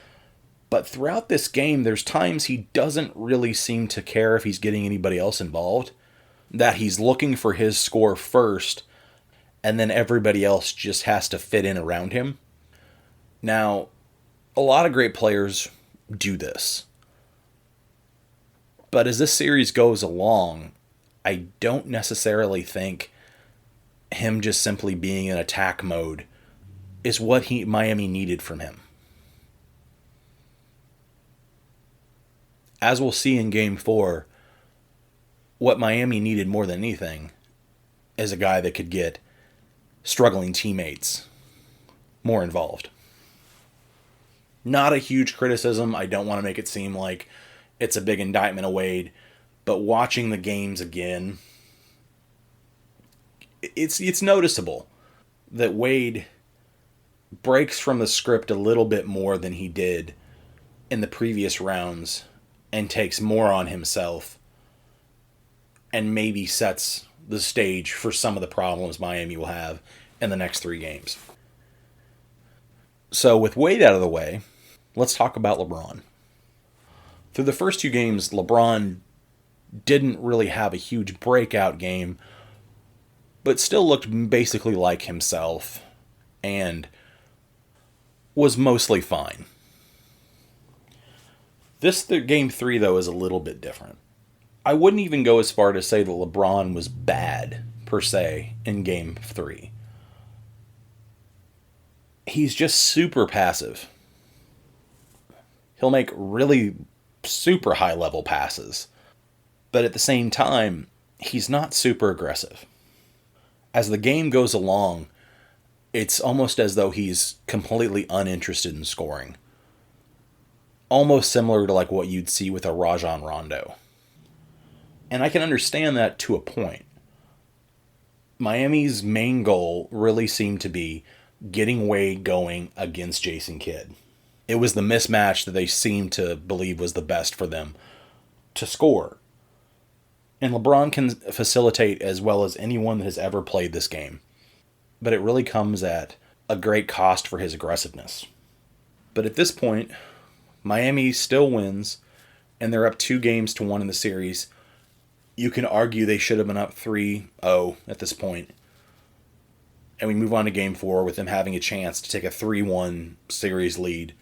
but throughout this game, there's times he doesn't really seem to care if he's getting anybody else involved, that he's looking for his score first, and then everybody else just has to fit in around him. Now, a lot of great players do this. But as this series goes along, I don't necessarily think him just simply being in attack mode is what Miami needed from him. As we'll see in Game 4, what Miami needed more than anything is a guy that could get struggling teammates more involved. Not a huge criticism. I don't want to make it seem like it's a big indictment of Wade, but watching the games again, it's noticeable that Wade breaks from the script a little bit more than he did in the previous rounds and takes more on himself and maybe sets the stage for some of the problems Miami will have in the next 3 games. So with Wade out of the way, let's talk about LeBron. Through the first 2 games, LeBron didn't really have a huge breakout game, but still looked basically like himself and was mostly fine. Game 3, though, is a little bit different. I wouldn't even go as far to say that LeBron was bad, per se, in Game 3. He's just super passive. He'll make really super high-level passes, but at the same time, he's not super aggressive. As the game goes along, it's almost as though he's completely uninterested in scoring. Almost similar to like what you'd see with a Rajon Rondo. And I can understand that to a point. Miami's main goal really seemed to be getting Wade going against Jason Kidd. It was the mismatch that they seemed to believe was the best for them to score. And LeBron can facilitate as well as anyone that has ever played this game. But it really comes at a great cost for his aggressiveness. But at this point, Miami still wins, and they're up 2-1 in the series. You can argue they should have been up 3-0 at this point. And we move on to Game 4 with them having a chance to take a 3-1 series lead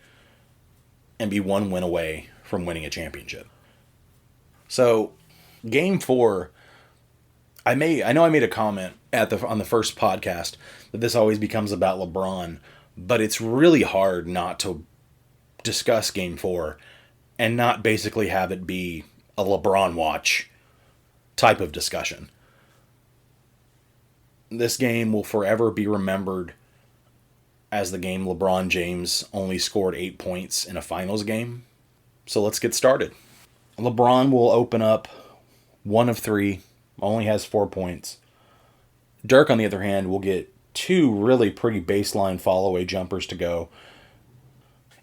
and be 1 win away from winning a championship. So, Game 4, I know I made a comment on the first podcast that this always becomes about LeBron, but it's really hard not to discuss Game 4 and not basically have it be a LeBron watch type of discussion. This game will forever be remembered as the game LeBron James only scored 8 points in a finals game. So let's get started. LeBron will open up 1 of 3, only has 4 points. Dirk, on the other hand, will get 2 really pretty baseline fall-away jumpers to go,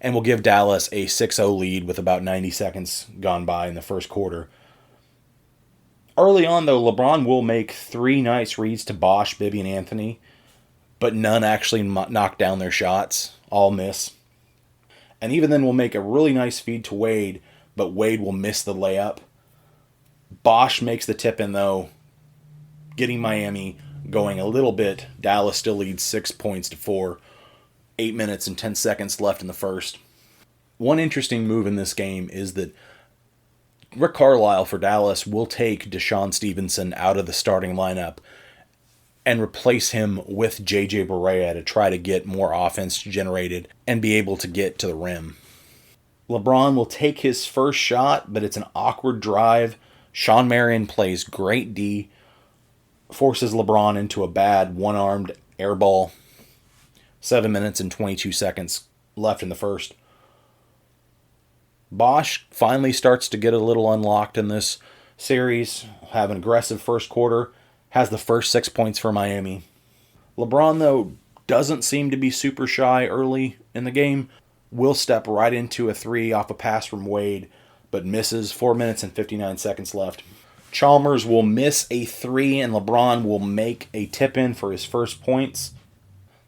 and will give Dallas a 6-0 lead with about 90 seconds gone by in the first quarter. Early on, though, LeBron will make 3 nice reads to Bosh, Bibby, and Anthony, but none actually knock down their shots. All miss. And even then will make a really nice feed to Wade, but Wade will miss the layup. Bosh makes the tip-in, though, getting Miami going a little bit. Dallas still leads 6-4. 8 minutes and 10 seconds left in the first. One interesting move in this game is that Rick Carlisle for Dallas will take Deshaun Stevenson out of the starting lineup and replace him with J.J. Barea to try to get more offense generated and be able to get to the rim. LeBron will take his first shot, but it's an awkward drive. Sean Marion plays great D, forces LeBron into a bad one-armed air ball. 7 minutes and 22 seconds left in the first. Bosh finally starts to get a little unlocked in this series, have an aggressive first quarter, has the first 6 points for Miami. LeBron, though, doesn't seem to be super shy early in the game, will step right into a 3 off a pass from Wade, but misses. 4 minutes and 59 seconds left. Chalmers will miss a 3, and LeBron will make a tip-in for his first points.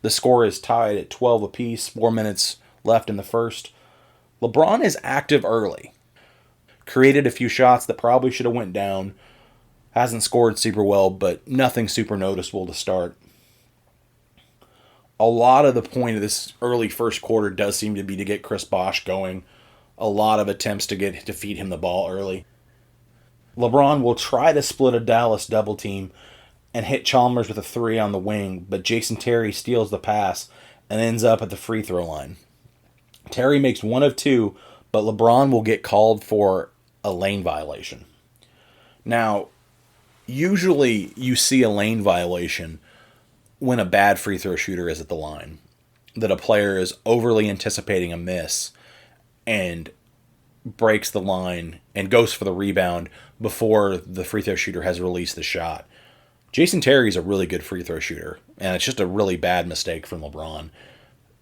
The score is tied at 12 apiece, 4 minutes left in the first. LeBron is active early. Created a few shots that probably should have went down. Hasn't scored super well, but nothing super noticeable to start. A lot of the point of this early first quarter does seem to be to get Chris Bosh going. A lot of attempts to feed him the ball early. LeBron will try to split a Dallas double team and hit Chalmers with a 3 on the wing, but Jason Terry steals the pass and ends up at the free throw line. Terry makes 1 of 2, but LeBron will get called for a lane violation. Now, usually you see a lane violation when a bad free throw shooter is at the line, that a player is overly anticipating a miss and breaks the line and goes for the rebound before the free throw shooter has released the shot. Jason Terry is a really good free throw shooter, and it's just a really bad mistake from LeBron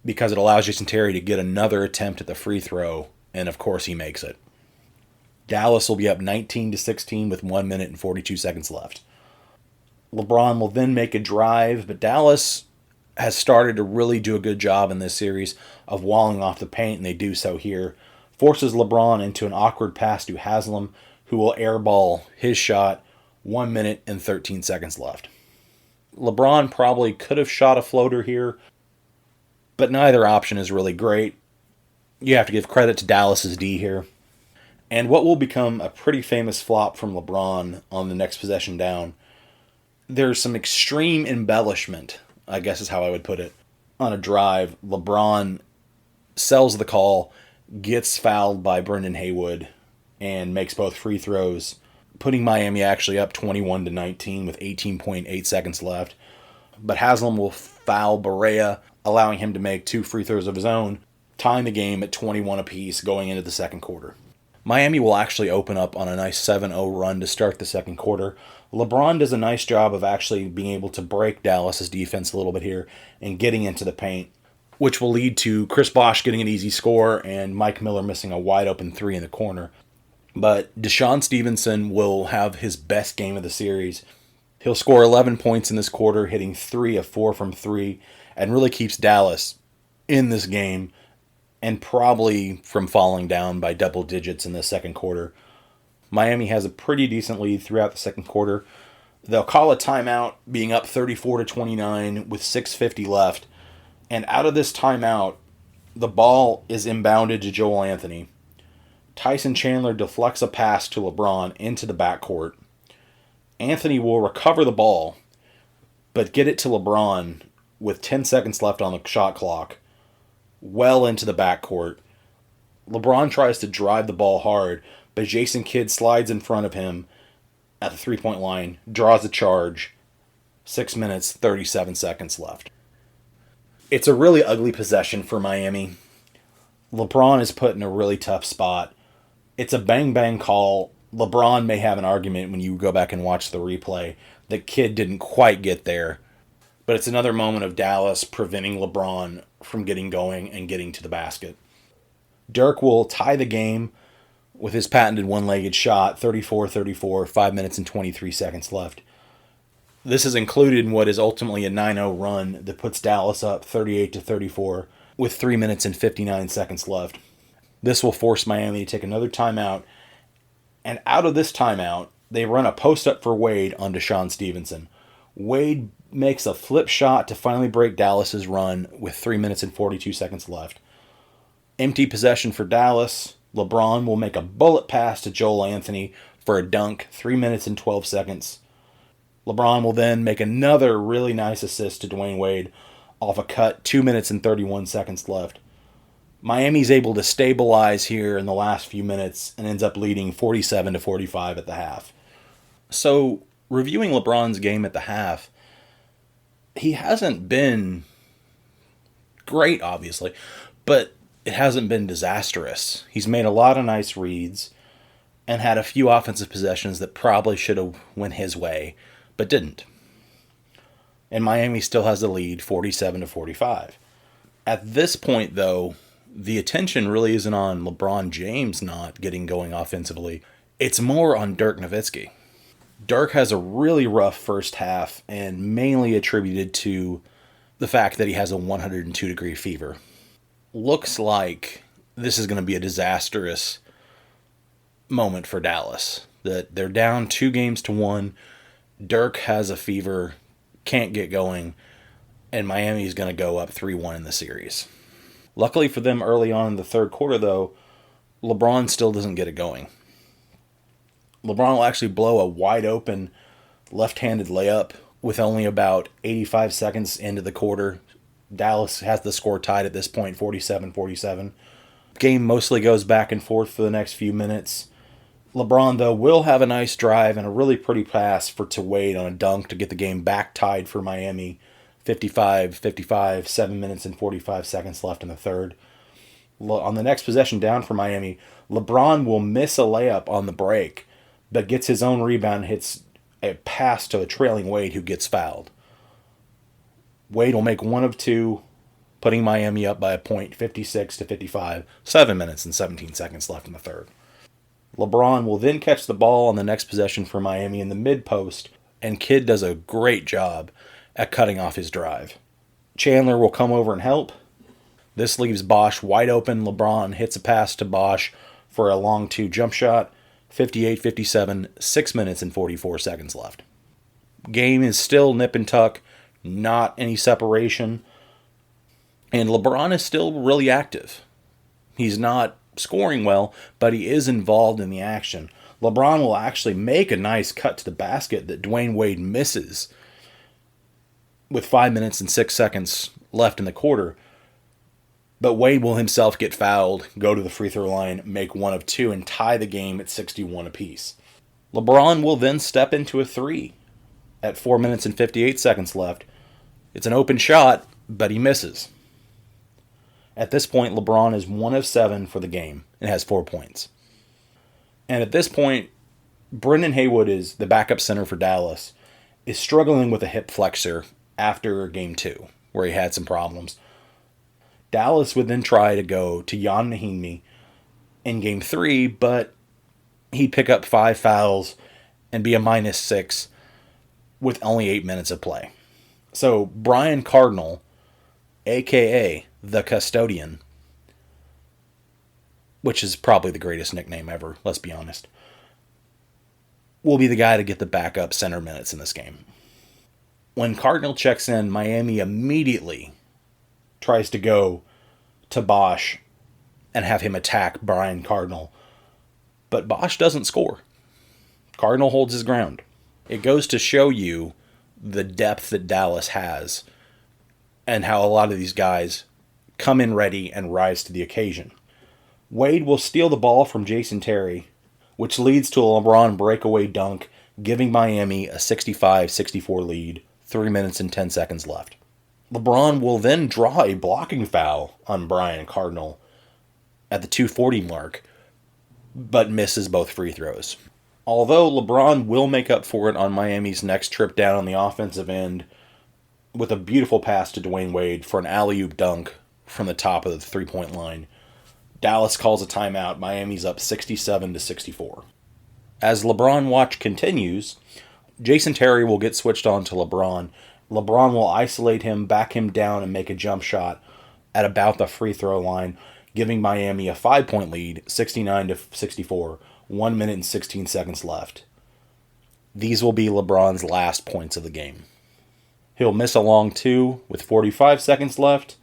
because it allows Jason Terry to get another attempt at the free throw, and of course he makes it. Dallas will be up 19-16 with 1 minute and 42 seconds left. LeBron will then make a drive, but Dallas has started to really do a good job in this series of walling off the paint, and they do so here. Forces LeBron into an awkward pass to Haslam, who will airball his shot, 1 minute and 13 seconds left. LeBron probably could have shot a floater here, but neither option is really great. You have to give credit to Dallas's D here. And what will become a pretty famous flop from LeBron on the next possession down, there's some extreme embellishment, I guess is how I would put it. On a drive, LeBron sells the call, gets fouled by Brendan Haywood, and makes both free throws, putting Miami actually up 21-19 with 18.8 seconds left. But Haslam will foul Barea, allowing him to make 2 free throws of his own, tying the game at 21 apiece going into the second quarter. Miami will actually open up on a nice 7-0 run to start the second quarter. LeBron does a nice job of actually being able to break Dallas's defense a little bit here and getting into the paint, which will lead to Chris Bosh getting an easy score and Mike Miller missing a wide open 3 in the corner. But Deshaun Stevenson will have his best game of the series. He'll score 11 points in this quarter, hitting 3 of 4 from 3, and really keeps Dallas in this game and probably from falling down by double digits in the second quarter. Miami has a pretty decent lead throughout the second quarter. They'll call a timeout, being up 34-29 with 6:50 left. And out of this timeout, the ball is inbounded to Joel Anthony. Tyson Chandler deflects a pass to LeBron into the backcourt. Anthony will recover the ball, but get it to LeBron with 10 seconds left on the shot clock, well into the backcourt. LeBron tries to drive the ball hard, but Jason Kidd slides in front of him at the three-point line, draws a charge, 6 minutes, 37 seconds left. It's a really ugly possession for Miami. LeBron is put in a really tough spot. It's a bang-bang call. LeBron may have an argument when you go back and watch the replay that Kidd didn't quite get there. But it's another moment of Dallas preventing LeBron from getting going and getting to the basket. Dirk will tie the game with his patented one-legged shot, 34-34, 5 minutes and 23 seconds left. This is included in what is ultimately a 9-0 run that puts Dallas up 38-34 with 3 minutes and 59 seconds left. This will force Miami to take another timeout, and out of this timeout, they run a post-up for Wade on Deshaun Stevenson. Wade makes a flip shot to finally break Dallas's run with 3 minutes and 42 seconds left. Empty possession for Dallas. LeBron will make a bullet pass to Joel Anthony for a dunk, 3 minutes and 12 seconds. LeBron will then make another really nice assist to Dwayne Wade off a cut, 2 minutes and 31 seconds left. Miami's able to stabilize here in the last few minutes and ends up leading 47-45 at the half. So, reviewing LeBron's game at the half, he hasn't been great, obviously, but it hasn't been disastrous. He's made a lot of nice reads and had a few offensive possessions that probably should have went his way, but didn't. And Miami still has the lead, 47-45. At this point, though, the attention really isn't on LeBron James not getting going offensively. It's more on Dirk Nowitzki. Dirk has a really rough first half and mainly attributed to the fact that he has a 102-degree fever. Looks like this is going to be a disastrous moment for Dallas. That they're down 2-1. Dirk has a fever, can't get going, and Miami's going to go up 3-1 in the series. Luckily for them early on in the third quarter, though, LeBron still doesn't get it going. LeBron will actually blow a wide-open left-handed layup with only about 85 seconds into the quarter. Dallas has the score tied at this point, 47-47. Game mostly goes back and forth for the next few minutes. LeBron, though, will have a nice drive and a really pretty pass to Wade on a dunk to get the game back tied for Miami. 55-55, 7 minutes and 45 seconds left in the third. On the next possession down for Miami, LeBron will miss a layup on the break, but gets his own rebound and hits a pass to a trailing Wade who gets fouled. Wade will make one of two, putting Miami up by a point, 56-55, 7 minutes and 17 seconds left in the third. LeBron will then catch the ball on the next possession for Miami in the mid-post, and Kidd does a great job at cutting off his drive. Chandler will come over and help. This leaves Bosh wide open. LeBron hits a pass to Bosh for a long 2 jump shot. 58-57, 6 minutes and 44 seconds left. Game is still nip and tuck, not any separation. And LeBron is still really active. He's not scoring well, but he is involved in the action. LeBron will actually make a nice cut to the basket that Dwayne Wade misses with 5 minutes and 6 seconds left in the quarter. But Wade will himself get fouled, go to the free throw line, make 1 of 2, and tie the game at 61 apiece. LeBron will then step into a 3 at 4 minutes and 58 seconds left. It's an open shot, but he misses. At this point, LeBron is 1 of 7 for the game and has 4 points. And at this point, Brendan Haywood is the backup center for Dallas, is struggling with a hip flexor after Game 2, where he had some problems. Dallas would then try to go to Jan Nahimi in Game 3, but he'd pick up 5 fouls and be a -6 with only 8 minutes of play. So Brian Cardinal, a.k.a. the Custodian, which is probably the greatest nickname ever, let's be honest, will be the guy to get the backup center minutes in this game. When Cardinal checks in, Miami immediately tries to go to Bosh and have him attack Brian Cardinal. But Bosh doesn't score. Cardinal holds his ground. It goes to show you the depth that Dallas has and how a lot of these guys come in ready and rise to the occasion. Wade will steal the ball from Jason Terry, which leads to a LeBron breakaway dunk, giving Miami a 65-64 lead, 3 minutes and 10 seconds left. LeBron will then draw a blocking foul on Brian Cardinal at the 2:40 mark, but misses both free throws. Although LeBron will make up for it on Miami's next trip down on the offensive end with a beautiful pass to Dwayne Wade for an alley-oop dunk from the top of the three-point line, Dallas calls a timeout. Miami's up 67-64. As LeBron watch continues, Jason Terry will get switched on to LeBron. LeBron will isolate him, back him down, and make a jump shot at about the free throw line, giving Miami a 5-point lead, 69-64, 1 minute and 16 seconds left. These will be LeBron's last points of the game. He'll miss a long 2 with 45 seconds left,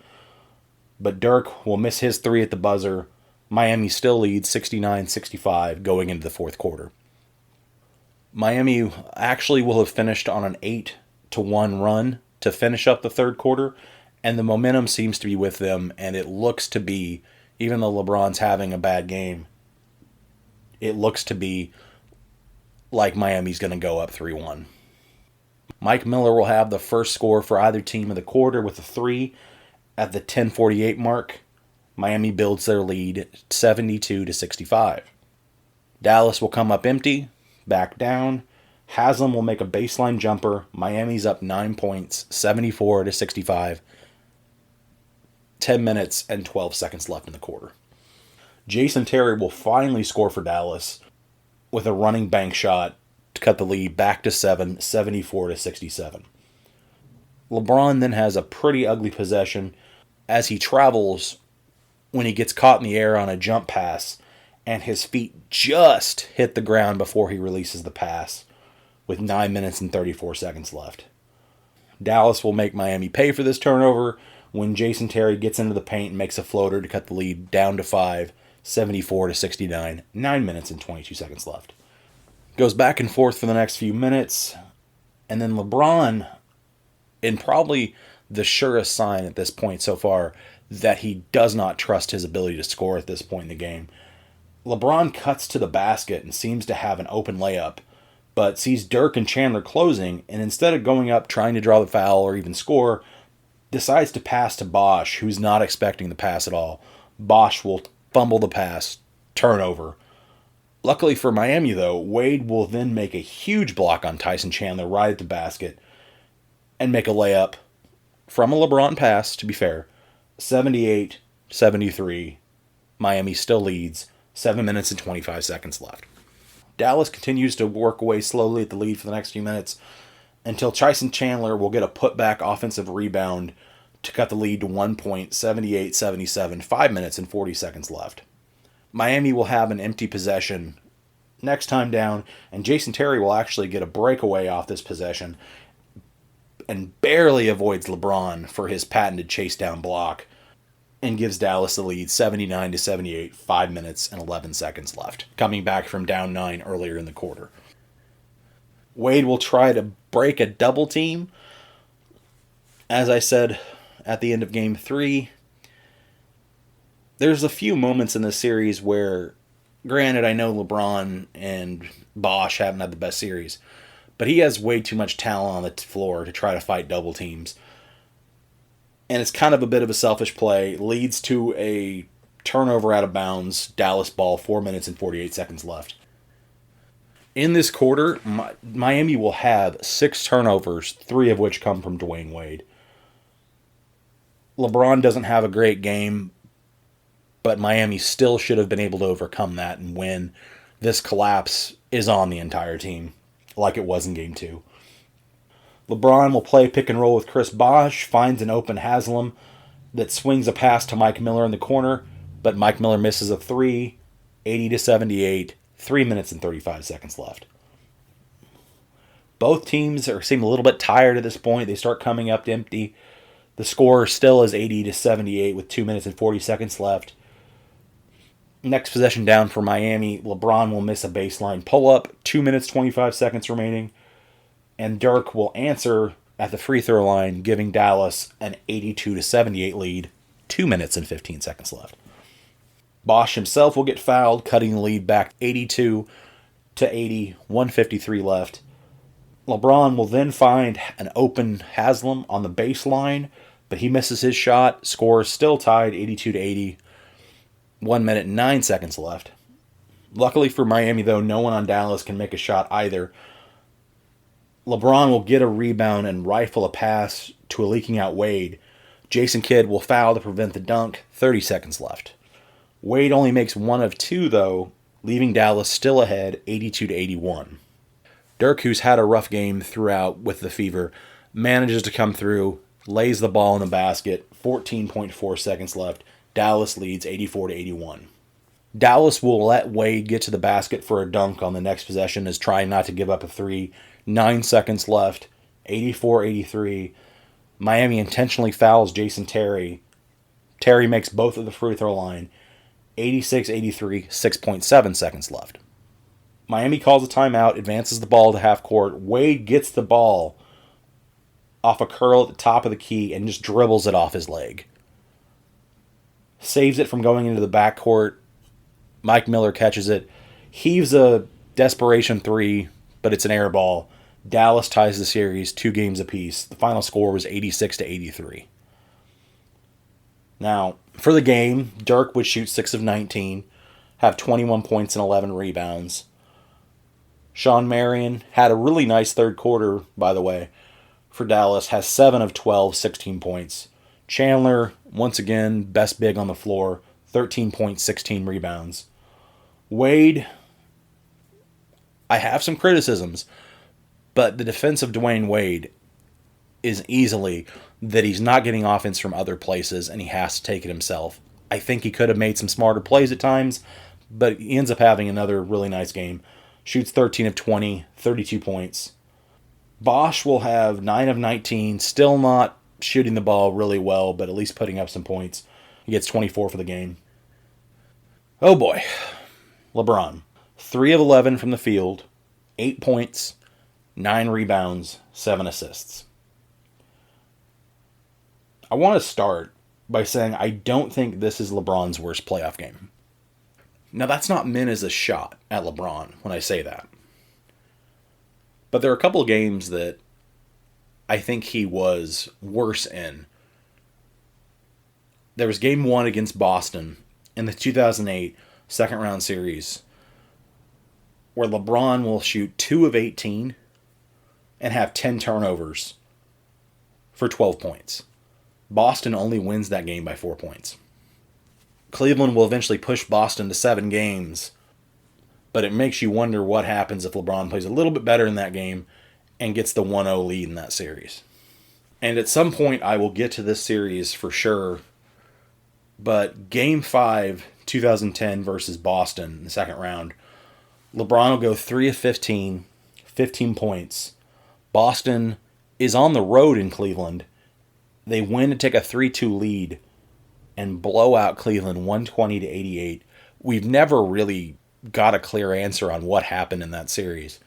but Dirk will miss his 3 at the buzzer. Miami still leads 69-65 going into the fourth quarter. Miami actually will have finished on an 8-1 run to finish up the third quarter, and the momentum seems to be with them, and it looks to be, even though LeBron's having a bad game, it looks to be like Miami's going to go up 3-1. Mike Miller will have the first score for either team of the quarter with a 3 at the 10:48 mark. Miami builds their lead 72-65. Dallas will come up empty, back down. Haslam will make a baseline jumper. Miami's up 9 points, 74-65. 10 minutes and 12 seconds left in the quarter. Jason Terry will finally score for Dallas with a running bank shot to cut the lead back to 7, 74-67. LeBron then has a pretty ugly possession as he travels when he gets caught in the air on a jump pass, and his feet just hit the ground before he releases the pass with 9 minutes and 34 seconds left. Dallas will make Miami pay for this turnover when Jason Terry gets into the paint and makes a floater to cut the lead down to 5, 74-69, 9 minutes and 22 seconds left. Goes back and forth for the next few minutes, and then LeBron, in probably the surest sign at this point so far that he does not trust his ability to score at this point in the game, LeBron cuts to the basket and seems to have an open layup, but sees Dirk and Chandler closing, and instead of going up trying to draw the foul or even score, decides to pass to Bosh, who's not expecting the pass at all. Bosh will fumble the pass, turnover. Luckily for Miami, though, Wade will then make a huge block on Tyson Chandler right at the basket and make a layup from a LeBron pass, to be fair. 78-73. Miami still leads 7 minutes and 25 seconds left. Dallas continues to work away slowly at the lead for the next few minutes until Tyson Chandler will get a putback offensive rebound to cut the lead to 1 point, 78-77, 5 minutes and 40 seconds left. Miami will have an empty possession next time down, and Jason Terry will actually get a breakaway off this possession and barely avoids LeBron for his patented chase down block and gives Dallas the lead 79-78, 5 minutes and 11 seconds left, coming back from down 9 earlier in the quarter. Wade will try to break a double team. As I said at the end of Game 3, there's a few moments in this series where, granted, I know LeBron and Bosh haven't had the best series, but he has way too much talent on the floor to try to fight double teams. And it's kind of a bit of a selfish play. Leads to a turnover out of bounds. Dallas ball, 4 minutes and 48 seconds left. In this quarter, Miami will have 6 turnovers, 3 of which come from Dwayne Wade. LeBron doesn't have a great game, but Miami still should have been able to overcome that and win. This collapse is on the entire team, like it was in Game 2. LeBron will play pick and roll with Chris Bosh, finds an open Haslam that swings a pass to Mike Miller in the corner, but Mike Miller misses a 3, 80-78, 3 minutes and 35 seconds left. Both teams seem a little bit tired at this point. They start coming up empty. The score still is 80-78 with 2 minutes and 40 seconds left. Next possession down for Miami, LeBron will miss a baseline pull-up, 2 minutes 25 seconds remaining, and Dirk will answer at the free throw line, giving Dallas an 82-78 lead, 2 minutes and 15 seconds left. Bosh himself will get fouled, cutting the lead back 82-80, 1:53 left. LeBron will then find an open Haslam on the baseline, but he misses his shot. Score is still tied 82-80, 1 minute and 9 seconds left. Luckily for Miami, though, no one on Dallas can make a shot either. LeBron will get a rebound and rifle a pass to a leaking out Wade. Jason Kidd will foul to prevent the dunk, 30 seconds left. Wade only makes 1 of 2, though, leaving Dallas still ahead, 82-81. Dirk, who's had a rough game throughout with the fever, manages to come through, lays the ball in the basket, 14.4 seconds left. Dallas leads 84-81. Dallas will let Wade get to the basket for a dunk on the next possession, is trying not to give up a 3. 9 seconds left, 84-83. Miami intentionally fouls Jason Terry. Terry makes both of the free throw line, 86-83, 6.7 seconds left. Miami calls a timeout, advances the ball to half court. Wade gets the ball off a curl at the top of the key and just dribbles it off his leg. Saves it from going into the backcourt. Mike Miller catches it, heaves a desperation 3, but it's an air ball. Dallas ties the series 2 games apiece. The final score was 86-83. Now, for the game, Dirk would shoot 6 of 19, have 21 points and 11 rebounds. Sean Marion had a really nice third quarter, by the way, for Dallas, has 7 of 12, 16 points. Chandler, once again, best big on the floor, 13 points, 16 rebounds. Wade, I have some criticisms, but the defense of Dwayne Wade is easily that he's not getting offense from other places and he has to take it himself. I think he could have made some smarter plays at times, but he ends up having another really nice game. Shoots 13 of 20, 32 points. Bosh will have 9 of 19, still not shooting the ball really well, but at least putting up some points. He gets 24 for the game. Oh boy. LeBron. 3 of 11 from the field, 8 points, 9 rebounds, 7 assists. I want to start by saying I don't think this is LeBron's worst playoff game. Now, that's not meant as a shot at LeBron when I say that. But there are a couple of games that I think he was worse in. There was Game 1 against Boston in the 2008 second round series, where LeBron will shoot 2 of 18 and have 10 turnovers for 12 points. Boston only wins that game by 4 points. Cleveland will eventually push Boston to 7 games, but it makes you wonder what happens if LeBron plays a little bit better in that game and gets the 1-0 lead in that series. And at some point, I will get to this series for sure, but Game 5, 2010 versus Boston in the second round, LeBron will go 3 of 15, 15 points. Boston is on the road in Cleveland. They win to take a 3-2 lead and blow out Cleveland 120-88. We've never really got a clear answer on what happened in that series.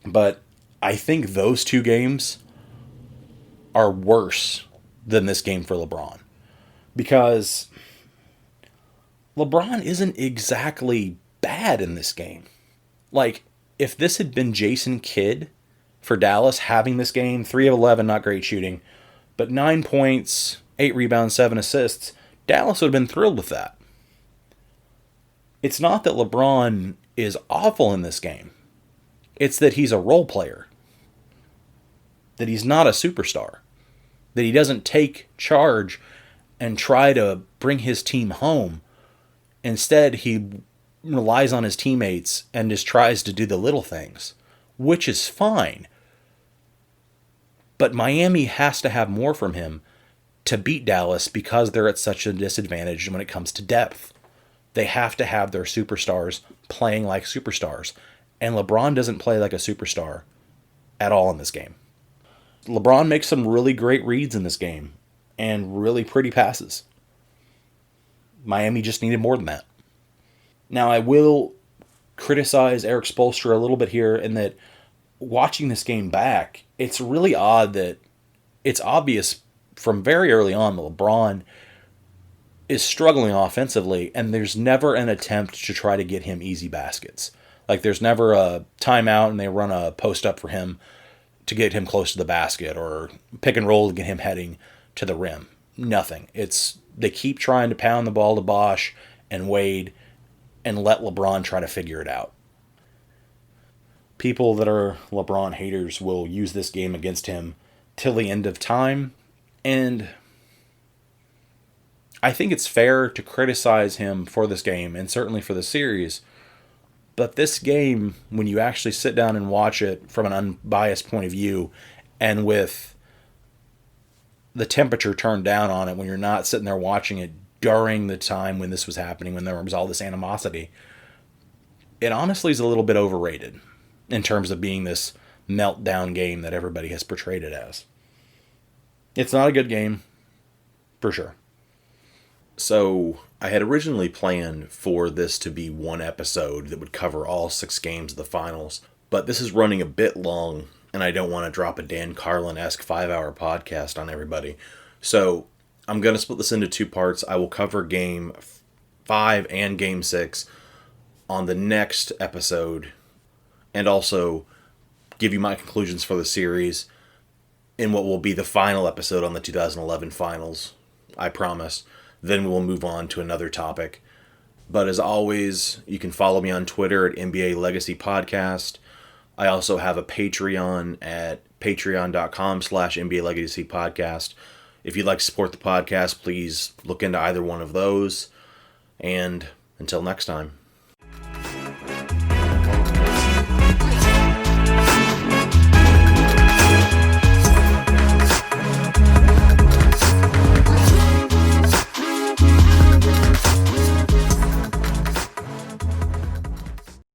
But I think those 2 games are worse than this game for LeBron. Because LeBron isn't exactly bad in this game. Like, if this had been Jason Kidd for Dallas having this game, 3 of 11, not great shooting, but 9 points, 8 rebounds, 7 assists, Dallas would have been thrilled with that. It's not that LeBron is awful in this game. It's that he's a role player. That he's not a superstar. That he doesn't take charge and try to bring his team home. Instead, he relies on his teammates and just tries to do the little things, which is fine. But Miami has to have more from him to beat Dallas because they're at such a disadvantage when it comes to depth. They have to have their superstars playing like superstars. And LeBron doesn't play like a superstar at all in this game. LeBron makes some really great reads in this game and really pretty passes. Miami just needed more than that. Now, I will criticize Eric Spoelstra a little bit here in that watching this game back, it's really odd that it's obvious from very early on that LeBron is struggling offensively, and there's never an attempt to try to get him easy baskets. Like, there's never a timeout and they run a post up for him to get him close to the basket or pick and roll to get him heading to the rim. Nothing. They keep trying to pound the ball to Bosh and Wade and let LeBron try to figure it out. People that are LeBron haters will use this game against him till the end of time, and I think it's fair to criticize him for this game, and certainly for the series, but this game, when you actually sit down and watch it from an unbiased point of view, and with the temperature turned down on it, when you're not sitting there watching it during the time when this was happening, when there was all this animosity, it honestly is a little bit overrated in terms of being this meltdown game that everybody has portrayed it as. It's not a good game, for sure. So, I had originally planned for this to be one episode that would cover all 6 games of the finals, but this is running a bit long, and I don't want to drop a Dan Carlin-esque 5-hour podcast on everybody. So, I'm going to split this into 2 parts. I will cover Game 5 and Game 6 on the next episode, and also give you my conclusions for the series in what will be the final episode on the 2011 finals, I promise. Then we'll move on to another topic. But as always, you can follow me on Twitter at NBA Legacy Podcast. I also have a Patreon at patreon.com/NBA Legacy Podcast. If you'd like to support the podcast, please look into either one of those. And until next time.